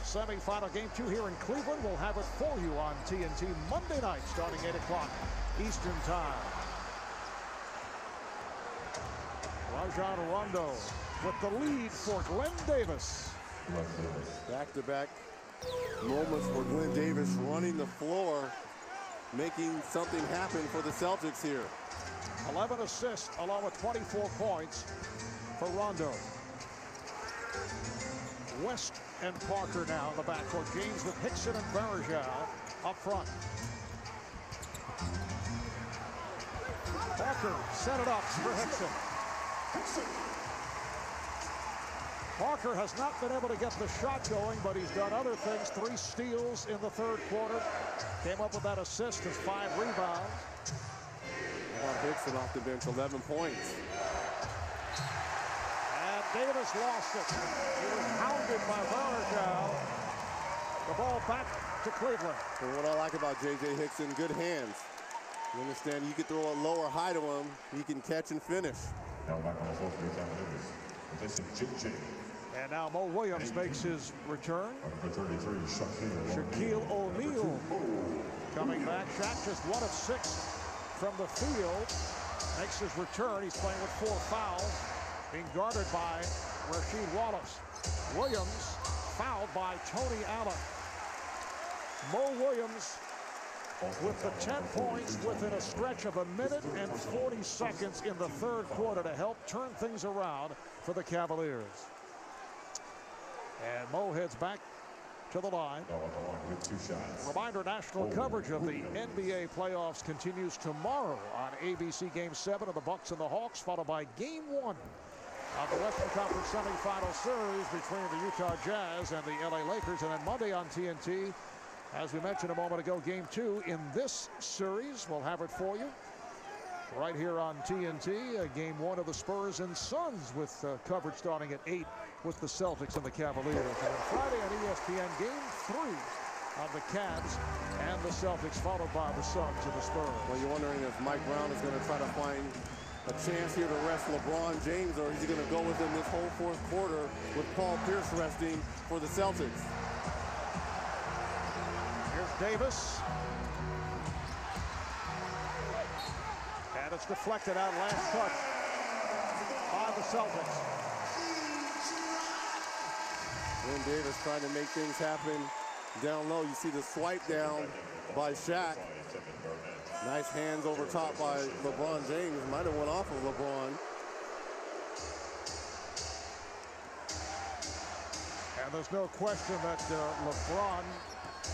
semifinal. Game 2 here in Cleveland. We'll have it for you on TNT Monday night starting 8 o'clock Eastern time. Rajon Rondo with the lead for Glenn Davis. Back-to-back moments for Glenn Davis running the floor, making something happen for the Celtics here. 11 assists along with 24 points for Rondo. West and Parker now in the backcourt. James with Hickson and Varejao up front. Parker set it up for Hickson. Parker has not been able to get the shot going, but he's done other things. 3 steals in the third quarter. Came up with that assist, his 5 rebounds. Hickson off the bench, 11 points. And Davis lost it. He was hounded by Varejao. The ball back to Cleveland. And what I like about J.J. Hickson, good hands. You understand, you can throw a low or high to him, he can catch and finish. Now back on the floor for the Cavaliers. This is J.J. And now Mo Williams makes his return. Number 33, Shaquille O'Neal coming back. Shaq just 1 of 6 from the field. Makes his return. He's playing with 4 fouls. Being guarded by Rasheed Wallace. Williams fouled by Tony Allen. Mo Williams with the 10 points within a stretch of 1 minute and 40 seconds in the third quarter to help turn things around for the Cavaliers. And Mo heads back to the line. with 2 shots. Reminder, national coverage of the NBA playoffs continues tomorrow on ABC Game 7 of the Bucks and the Hawks, followed by Game 1 of the Western Conference semifinal series between the Utah Jazz and the LA Lakers. And then Monday on TNT, as we mentioned a moment ago, Game 2 in this series. We'll have it for you right here on TNT. Game 1 of the Spurs and Suns with coverage starting at 8 with the Celtics and the Cavaliers. And then Friday on ESPN, Game 3 of the Cavs and the Celtics, followed by the Suns and the Spurs. Well, you're wondering if Mike Brown is going to try to find a chance here to rest LeBron James, or is he going to go with him this whole fourth quarter with Paul Pierce resting for the Celtics? Here's Davis. And it's deflected out, last touch by the Celtics. Ben Davis trying to make things happen down low. You see the swipe down by Shaq. Nice hands over top by LeBron James. Might have went off of LeBron. And there's no question that LeBron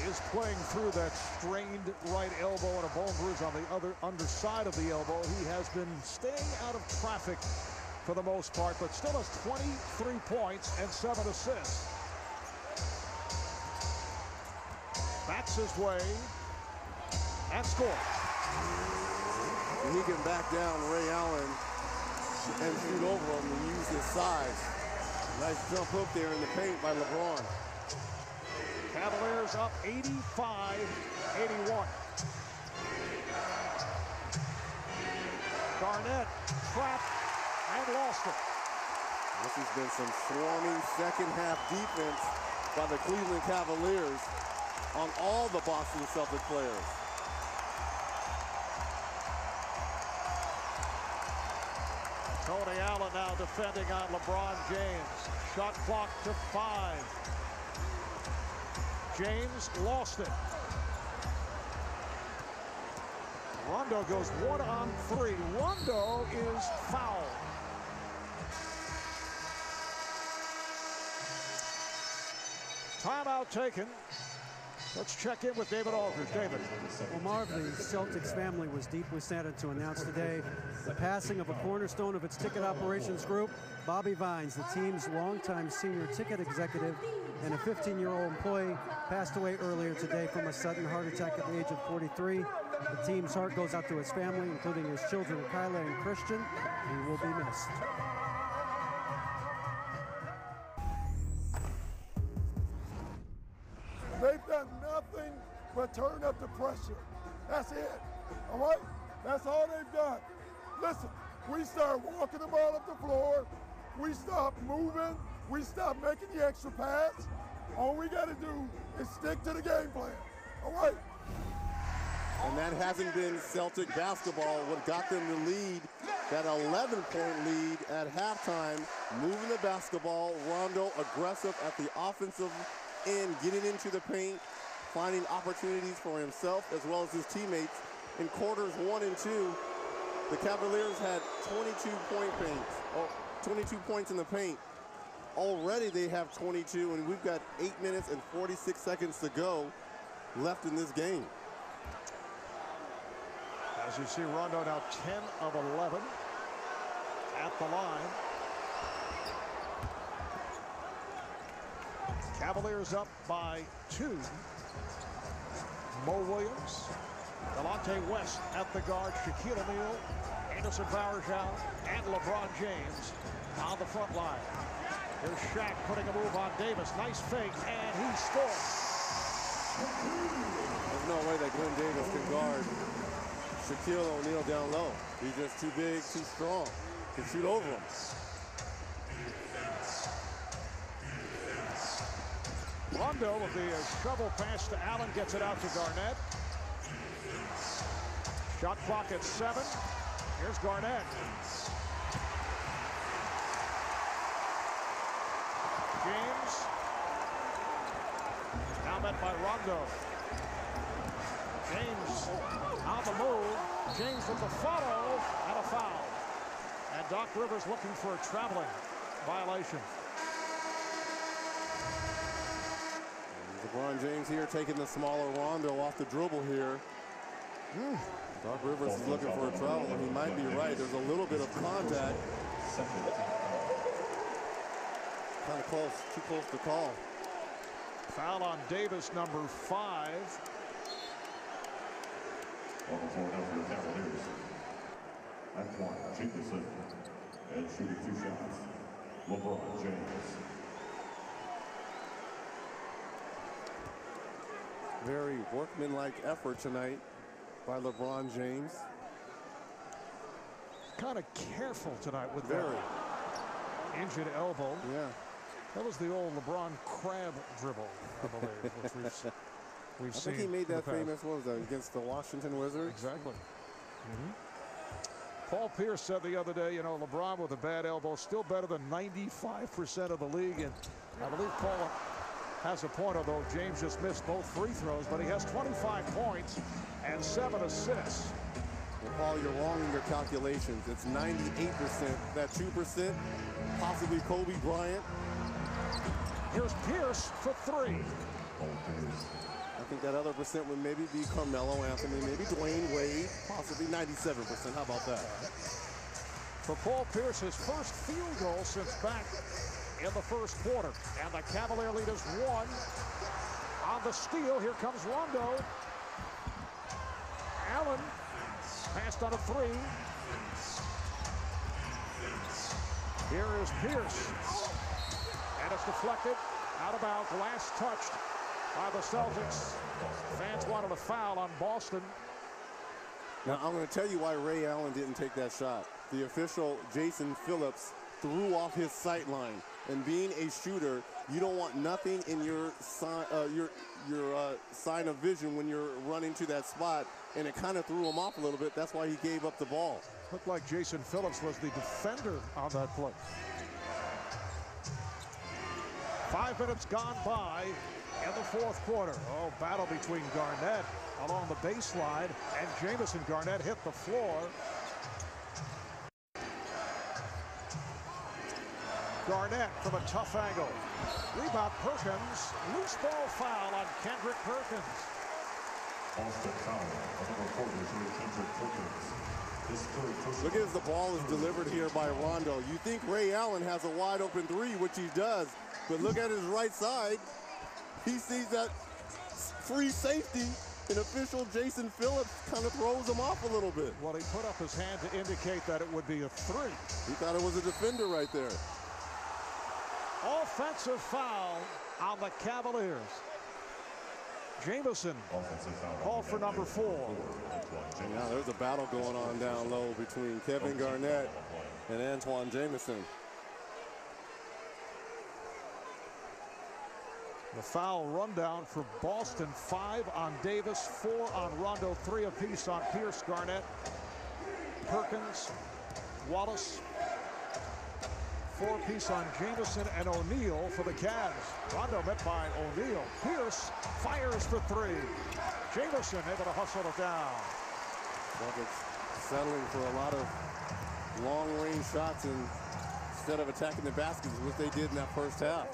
is playing through that strained right elbow and a bone bruise on the other underside of the elbow. He has been staying out of traffic for the most part, but still has 23 points and 7 assists. Backs his way and scores. And he can back down Ray Allen and shoot over him and use his size. Nice jump hook there in the paint by LeBron. Cavaliers up 85-81. Garnett trapped and lost it. This has been some swarming second half defense by the Cleveland Cavaliers on all the Boston Celtics players. Tony Allen now defending on LeBron James. Shot clock to 5. James lost it. Rondo goes 1 on 3. Rondo is fouled. Timeout taken. Let's check in with David Aldridge. David. Well, Marv, the Celtics family was deeply saddened to announce today the passing of a cornerstone of its ticket operations group. Bobby Vines, the team's longtime senior ticket executive and a 15-year-old employee, passed away earlier today from a sudden heart attack at the age of 43. The team's heart goes out to his family, including his children, Kyla and Christian. He will be missed. They've done nothing but turn up the pressure. That's it, all right? That's all they've done. Listen, we start walking the ball up the floor. We stop moving. We stop making the extra pass. All we got to do is stick to the game plan, all right? And that hasn't been Celtic basketball. What got them the lead, that 11-point lead at halftime, moving the basketball. Rondo aggressive at the offensive end, getting into the paint, finding opportunities for himself as well as his teammates in quarters 1 and 2. the Cavaliers had 22 points in the paint. Already they have 22, and we've got 8 minutes and 46 seconds to go left in this game. As you see, Rondo now 10 of 11 at the line. Cavaliers up by 2. Mo Williams, Delonte West at the guard, Shaquille O'Neal, Anderson Varejao, and LeBron James on the front line. Here's Shaq putting a move on Davis. Nice fake, and he scores. There's no way that Glenn Davis can guard Shaquille O'Neal down low. He's just too big, too strong to shoot over him. Rondo with the shovel pass to Allen, gets it out to Garnett. Shot clock at 7. Here's Garnett. James. Now met by Rondo. James on the move. James with the follow and a foul. And Doc Rivers looking for a traveling violation. LeBron James here taking the smaller Rondo off the dribble here. Doc Rivers is looking for a travel, and he might be right. There's a little bit of contact. Kind of close, too close to call. Foul on Davis, number 5. On the floor now for the Cavaliers. R2G1 and shooting 2 shots. LeBron James. Very workmanlike effort tonight by LeBron James. Kind of careful tonight with Very. that injured elbow. Yeah. That was the old LeBron crab dribble, I believe, which we've seen. I think he made that in the famous, what was that, against the Washington Wizards? Exactly. Paul Pierce said the other day, you know, LeBron with a bad elbow, still better than 95% of the league. And I believe Paul has a point, although James just missed both free throws, but he has 25 points and 7 assists. Well, Paul, you're wrong in your calculations. It's 98%. That 2%, possibly Kobe Bryant. Here's Pierce for 3. I think that other percent would maybe be Carmelo Anthony, maybe Dwayne Wade, possibly 97%. How about that? For Paul Pierce, his first field goal since back in the first quarter. And the Cavalier lead is 1. On the steal, here comes Rondo. Allen passed on a 3. Here is Pierce. And it's deflected out of bounds. Last touched by the Celtics. Fans wanted a foul on Boston. Now, I'm going to tell you why Ray Allen didn't take that shot. The official, Jason Phillips, threw off his sight line. And being a shooter, you don't want nothing in your sign of vision when you're running to that spot. And it kind of threw him off a little bit. That's why he gave up the ball. Looked like Jason Phillips was the defender on that play. 5 minutes gone by in the fourth quarter. Oh, battle between Garnett along the baseline and Jamison. Garnett hit the floor. Garnett from a tough angle. Rebound Perkins. Loose ball foul on Kendrick Perkins. Look as the ball is delivered here by Rondo. You think Ray Allen has a wide open 3, which he does, but look at his right side. He sees that free safety, and official Jason Phillips kind of throws him off a little bit. Well, he put up his hand to indicate that it would be a 3. He thought it was a defender right there. Offensive foul on the Cavaliers. Jamison called for number 4. Now there's a battle going on down low between Kevin Garnett and Antoine Jamison. The foul rundown for Boston: 5 on Davis, 4 on Rondo, 3 apiece on Pierce, Garnett, Perkins, Wallace. 4 apiece on Jamison and O'Neal for the Cavs. Rondo met by O'Neal. Pierce fires for 3. Jamison able to hustle it down. Nuggets settling for a lot of long-range shots instead of attacking the baskets, which they did in that first half.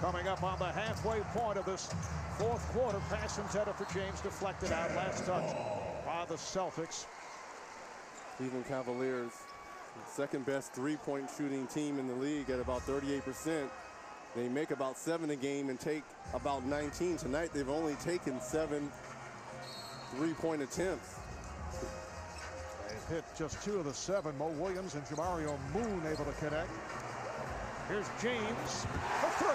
Coming up on the halfway point of this fourth quarter, pass intended for James, deflected out. Last touch by the Celtics. Cleveland Cavaliers, second best three-point shooting team in the league at about 38%. They make about 7 a game and take about 19. Tonight, they've only taken 7 three-point attempts. They've hit just 2 of the 7. Mo Williams and Jamario Moon able to connect. Here's James for 3.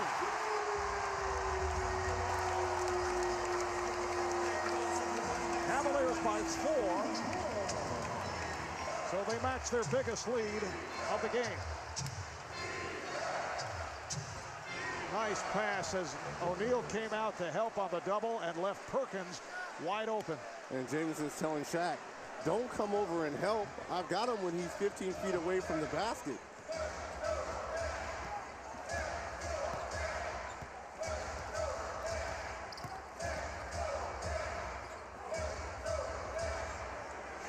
Cavaliers by 4. So they match their biggest lead of the game. Nice pass as O'Neal came out to help on the double and left Perkins wide open. And James is telling Shaq, don't come over and help. I've got him when he's 15 feet away from the basket.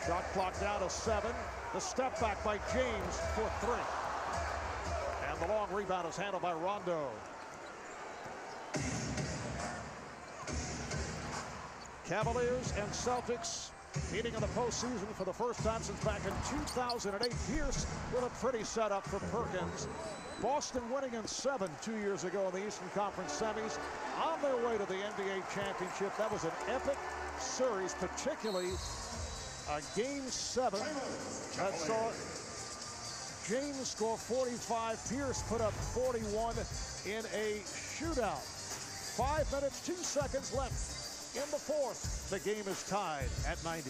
Shot clock down to 7. The step back by James for 3. And the long rebound is handled by Rondo. Cavaliers and Celtics meeting in the postseason for the first time since back in 2008. Pierce with a pretty setup for Perkins. Boston winning in 7 2 years ago in the Eastern Conference semis. On their way to the NBA championship. That was an epic series, particularly Game 7 that saw James score 45. Pierce put up 41 in a shootout. 5 minutes, 2 seconds left in the fourth. The game is tied at 90.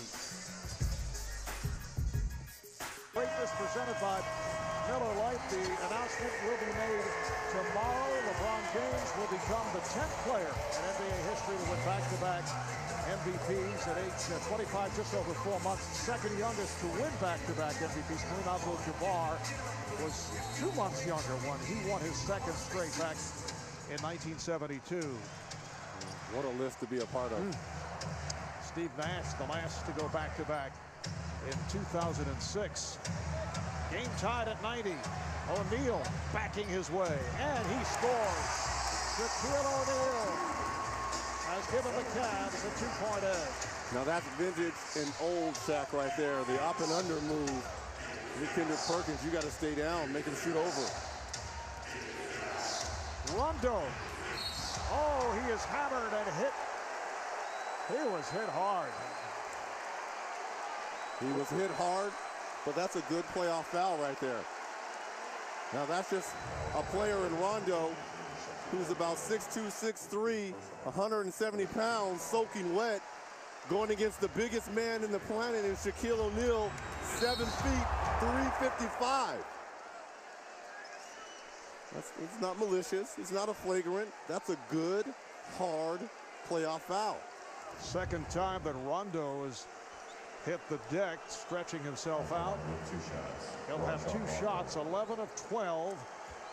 Greatness presented by Miller Lite. The announcement will be made tomorrow. LeBron James will become the 10th player in NBA history to win back-to-back MVPs at age 25, just over 4 months. Second youngest to win back-to-back MVPs. Kareem Abdul-Jabbar was 2 months younger when he won his second straight back in 1972. What a list to be a part of. Steve Nash, the last to go back-to-back in 2006. Game tied at 90. O'Neal backing his way, and he scores. Shaquille O'Neal has given the Cavs a 2-point edge. Now that's vintage and old Shaq right there. The up and under move. Kendrick Perkins, you got to stay down, make him shoot over. Rondo. Oh, he is hammered and hit. He was hit hard. He was hit hard, but that's a good playoff foul right there. Now that's just a player in Rondo who's about 6'2", 6'3", 170 pounds, soaking wet, going against the biggest man in the planet in Shaquille O'Neal, 7 feet, 355. It's not malicious. It's not a flagrant. That's a good, hard playoff foul. Second time that Rondo has hit the deck, stretching himself out. He'll have 2 shots, 11 of 12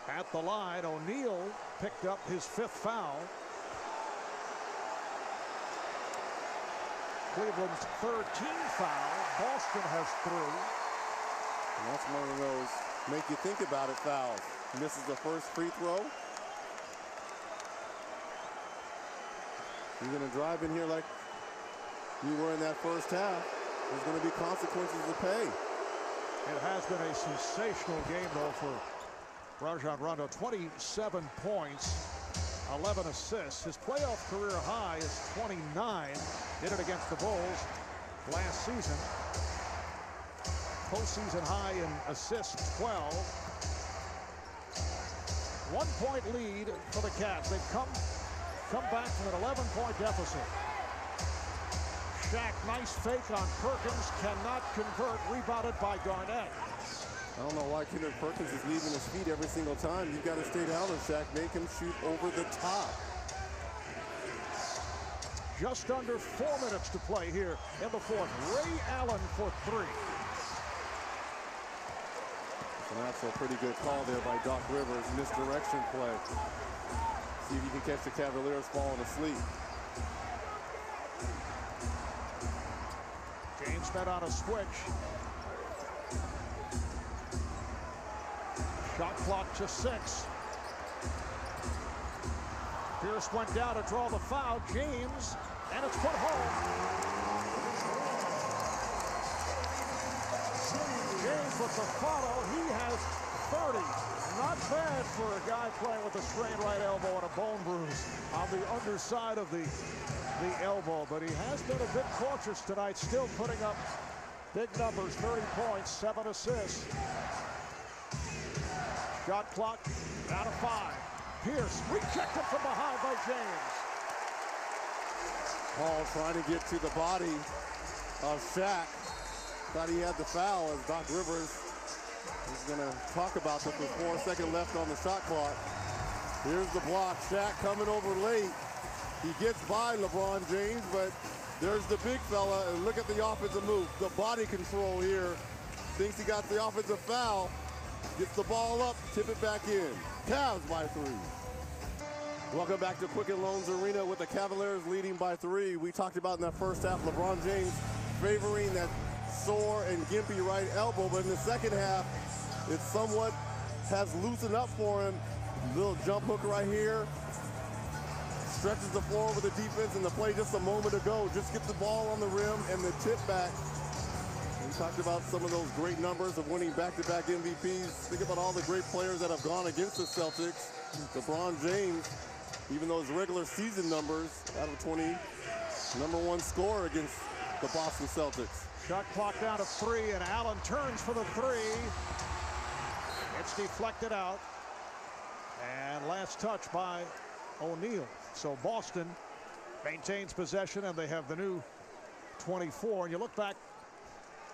at the line. O'Neal picked up his 5th foul. Cleveland's 3rd team foul. Boston has 3. And that's one of those make you think about it fouls. Misses the first free throw. You're going to drive in here like you were in that first half. There's going to be consequences to pay. It has been a sensational game, though, for Rajon Rondo. 27 points, 11 assists. His playoff career high is 29. Did it against the Bulls last season. Postseason high in assists, 12. 1-point lead for the Cavs. They've come back from an 11-point deficit. Shaq, nice fake on Perkins, cannot convert, rebounded by Garnett. I don't know why Kendrick Perkins is leaving his feet every single time. You've got to stay down and Shaq make him shoot over the top. Just under 4 minutes to play here in the fourth. Ray Allen for 3. And that's a pretty good call there by Doc Rivers. Misdirection play. See if you can catch the Cavaliers falling asleep. James Pierce met on a switch. Shot clock to 6. Pierce went down to draw the foul. James, and it's put home. James with the follow. He has 30. Not bad for a guy playing with a strained right elbow and a bone bruise on the underside of the elbow. But he has been a bit cautious tonight, still putting up big numbers, 30 points, 7 assists. Shot clock down to 5. Pierce rejected from behind by James. Paul trying to get to the body of Shaq. Thought he had the foul as Doc Rivers is going to talk about this with 4 seconds left on the shot clock. Here's the block. Shaq coming over late. He gets by LeBron James, but there's the big fella. And look at the offensive move. The body control here. Thinks he got the offensive foul. Gets the ball up, tip it back in. Cavs by 3. Welcome back to Quicken Loans Arena with the Cavaliers leading by 3. We talked about in that first half, LeBron James favoring that sore and gimpy right elbow, but in the second half, it somewhat has loosened up for him. Little jump hook right here. Stretches the floor with the defense, and the play just a moment ago. Just get the ball on the rim and the tip back. We talked about some of those great numbers of winning back-to-back MVPs. Think about all the great players that have gone against the Celtics. LeBron James, even those regular season numbers, out of 20, #1 scorer against the Boston Celtics. Shot clock down to 3, and Allen turns for the 3. It's deflected out. And last touch by O'Neal. So Boston maintains possession, and they have the new 24. And you look back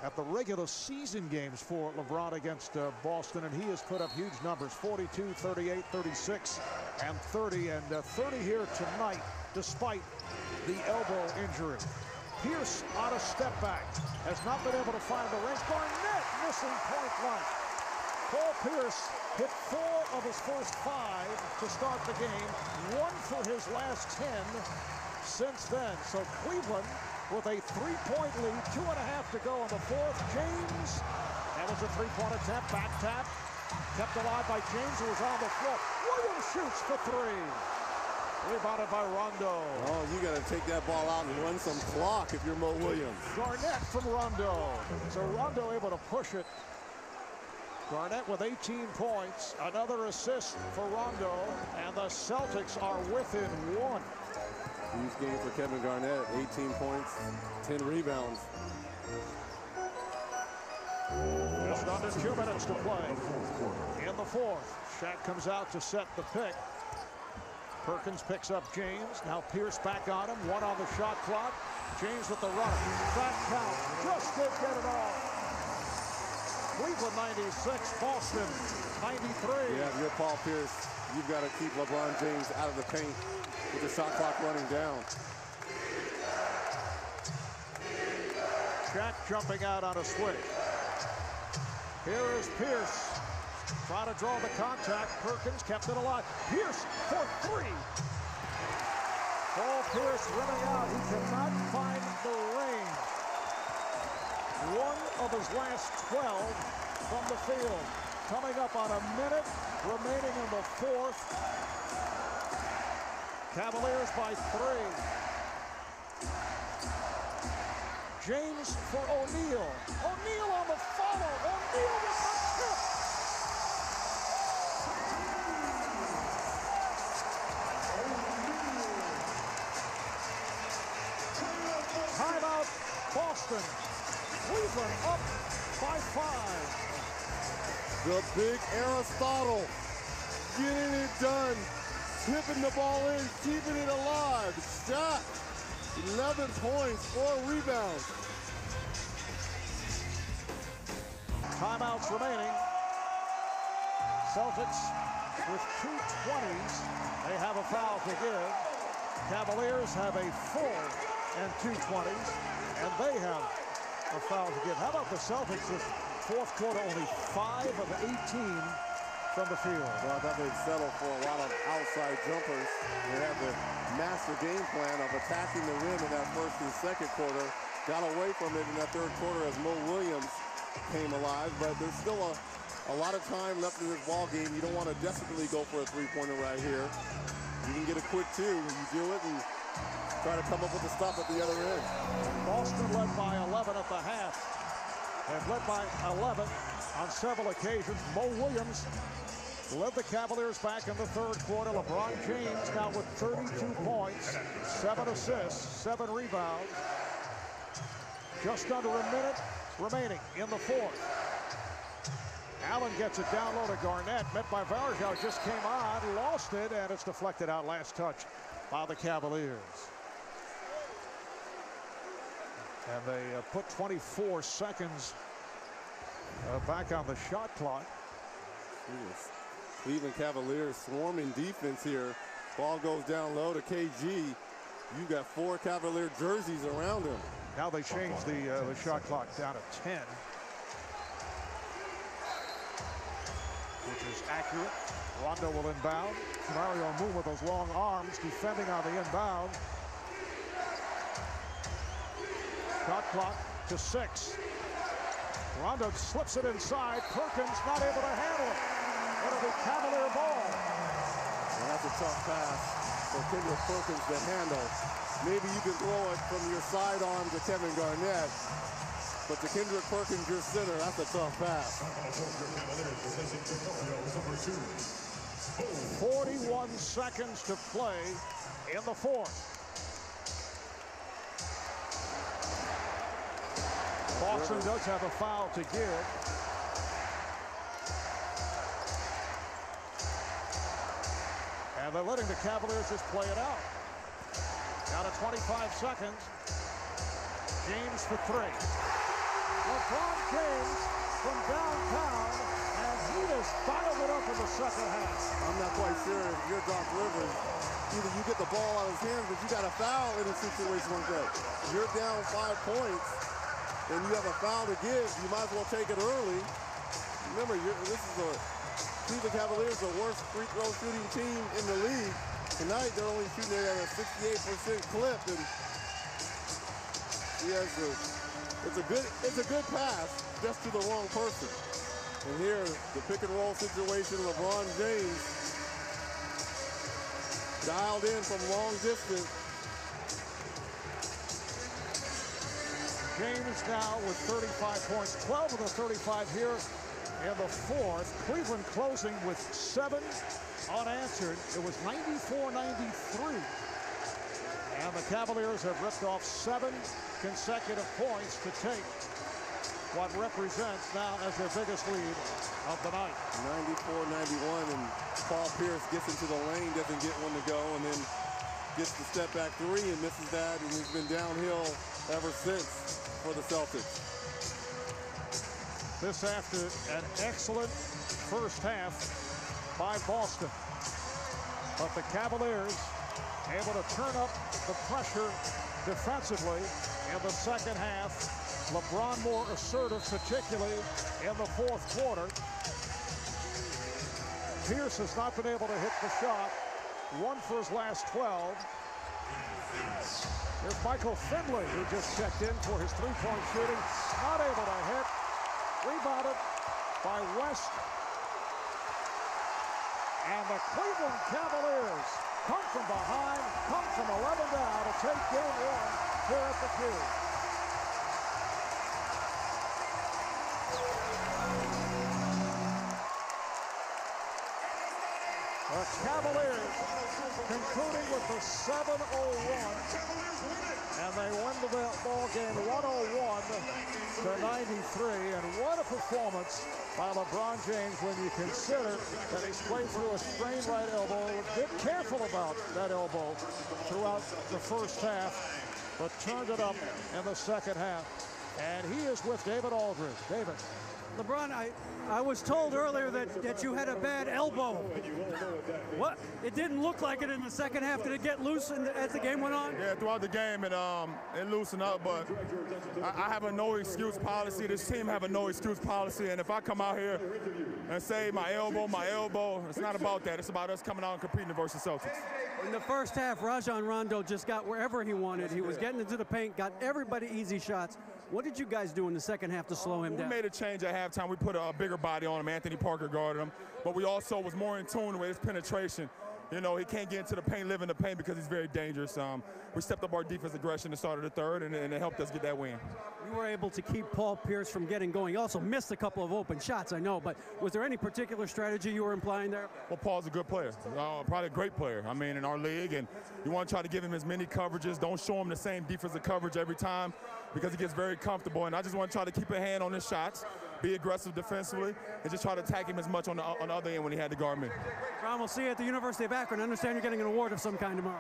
at the regular season games for LeBron against Boston, and he has put up huge numbers, 42, 38, 36, and 30. And 30 here tonight, despite the elbow injury. Pierce on a step back, has not been able to find the range. Garnett missing point blank. Paul Pierce hit 4 of his first 5 to start the game, 1 for his last 10 since then. So Cleveland with a 3-point lead, 2.5 to go in the 4th. James, that was a 3-point attempt, back tap, kept alive by James, who was on the floor. Williams shoots for 3. Rebounded by Rondo. Oh, you got to take that ball out and run some clock if you're Mo Williams. Garnett from Rondo. So Rondo able to push it. Garnett with 18 points, another assist for Rondo, and the Celtics are within 1. Huge game for Kevin Garnett, 18 points, 10 rebounds. Just under 2 minutes to play in the 4th. Shaq comes out to set the pick. Perkins picks up James. Now Pierce back on him. 1 on the shot clock. James with the run. Back count. Just did get it off. Cleveland 96, Boston 93. Yeah, if you're Paul Pierce, you've got to keep LeBron James out of the paint with the shot clock running down. Shaq jumping out on a switch. Here is Pierce. Trying to draw the contact. Perkins kept it alive. Pierce for 3. Paul Pierce running out. He cannot find the range. 1 of his last 12 from the field. Coming up on a minute remaining in the 4th. Cavaliers by 3. James for O'Neal. O'Neal on the follow. O'Neal with the tip. Timeout, Boston. Cleveland up by 5. The big Aristotle getting it done, tipping the ball in, keeping it alive. Shot, 11 points, 4 rebounds. Timeouts remaining. Celtics with 2 20s. They have a foul to give. Cavaliers have a full and 2 20s, and they have a foul to give. How about the Celtics this 4th quarter, only 5 of 18 from the field. Well, I thought they'd settle for a lot of outside jumpers. They have the master game plan of attacking the rim in that 1st and 2nd quarter. got away from it in that third quarter as Mo Williams came alive, but there's still a lot of time left in this ball game. You don't want to desperately go for a three-pointer right here. You can get a quick two. You do it and try to come up with a stop at the other end. Boston led by 11 at the half. And led by 11 on several occasions. Mo Williams led the Cavaliers back in the third quarter. LeBron James now with 32 points, 7 assists, 7 rebounds. Just under a minute remaining in the fourth. Allen gets it down low to Garnett, met by Varejao, just came on, lost it, and it's deflected out last touch by the Cavaliers. And they put 24 seconds back on the shot clock. Cleveland Cavaliers swarming defense here. Ball goes down low to KG. You got 4 Cavalier jerseys around him. Now they change the shot clock down to 10. Which is accurate. Rondo will inbound. Mario Moon with those long arms defending on the inbound. Shot clock to 6. Rondo slips it inside. Perkins not able to handle it. It'll be Cavalier ball. And that's a tough pass for Kendrick Perkins to handle. Maybe you can throw it from your sidearm to Kevin Garnett. But to Kendrick Perkins, your center, that's a tough pass. 41 seconds to play in the fourth. Boston does have a foul to give. And they're letting the Cavaliers just play it out. Down to 25 seconds. James for 3. LeBron James from downtown, and he has fired it up in the second half. I'm not quite sure if you're Doc Rivers. Either you get the ball out of his hands, but you got a foul in a situation like that. You're down 5 points, and you have a foul to give. You might as well take it early. Remember, this is the Cleveland Cavaliers, the worst free throw shooting team in the league. Tonight, they're only shooting at a 68% clip, and he has it's a good pass, just to the wrong person. And here, the pick and roll situation, LeBron James dialed in from long distance. James now with 35 points, 12 of the 35 here in the fourth. Cleveland closing with 7 unanswered. It was 94-93. And the Cavaliers have ripped off 7 consecutive points to take what represents now as their biggest lead of the night. 94-91, and Paul Pierce gets into the lane, doesn't get one to go, and then gets the step back 3 and misses that, and he's been downhill ever since for the Celtics. This after an excellent first half by Boston. But the Cavaliers able to turn up the pressure defensively in the second half. LeBron more assertive, particularly in the fourth quarter. Pierce has not been able to hit the shot. 1 for his last 12. Here's Michael Finley, who just checked in for his three-point shooting. Not able to hit. Rebounded by West. And the Cleveland Cavaliers come from behind, come from 11 down to take game 1 here at the Cube. The Cavaliers concluding with the 7-0-1, and they win the ball game 101-93. And what a performance by LeBron James when you consider that he's played through a sprained right elbow. Been careful about that elbow throughout the first half, but turned it up in the second half. And he is is with David Aldridge. David. LeBron, I was told earlier that you had a bad elbow. What? It didn't look like it in the second half. Did it get loose as the game went on? Yeah, throughout the game it loosened up, but I have a no excuse policy. This team have a no excuse policy, and if I come out here and say my elbow, it's not about that. It's about us coming out and competing versus Celtics. In the first half, Rajon Rondo just got wherever he wanted. He was getting into the paint, got everybody easy shots. What did you guys do in the second half to slow him down? We made a change at halftime. We put a bigger body on him. Anthony Parker guarded him. But we also was more in tune with his penetration. You know, he can't get into the paint, live in the paint because he's very dangerous. We stepped up our defense aggression at the start of the third, and it helped us get that win. You were able to keep Paul Pierce from getting going. You also missed a couple of open shots, I know, but was there any particular strategy you were implying there? Well, Paul's a good player, probably a great player, I mean, in our league, and you want to try to give him as many coverages. Don't show him the same defensive coverage every time because he gets very comfortable, and I just want to try to keep a hand on his shots, be aggressive defensively, and just try to attack him as much on the other end when he had to guard me. Ron, we'll see you at the University of Akron. I understand you're getting an award of some kind tomorrow.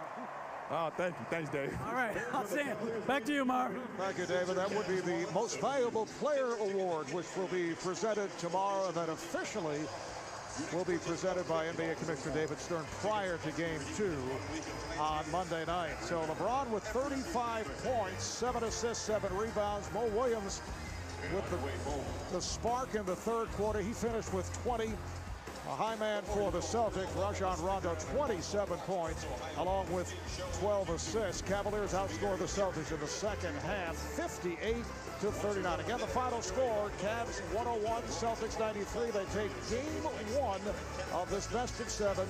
Thank you. Thanks, Dave. All right, I'll see you. Back to you, Marv. Thank you, David. That would be the Most Valuable Player Award, which will be presented tomorrow, and then officially will be presented by NBA Commissioner David Stern prior to Game 2 on Monday night. So LeBron with 35 points, 7 assists, 7 rebounds. Mo Williams with the spark in the third quarter. He finished with 20. A high man for the Celtics, Rajon Rondo, 27 points, along with 12 assists. Cavaliers outscored the Celtics in the second half, 58-39. Again, the final score, Cavs 101, Celtics 93. They take Game 1 of this best-of-7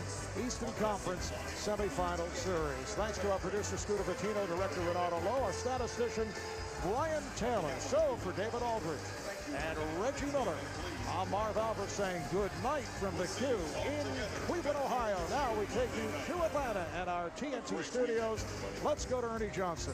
Eastern Conference semifinal series. Thanks to our producer, Scooter Bettino, director Renato Lowe, our statistician, Brian Taylor. So, for David Aldridge and Reggie Miller, I'm Marv Albert saying good night from the Q in Cleveland, Ohio. Now we take you to Atlanta and our TNT studios. Let's go to Ernie Johnson.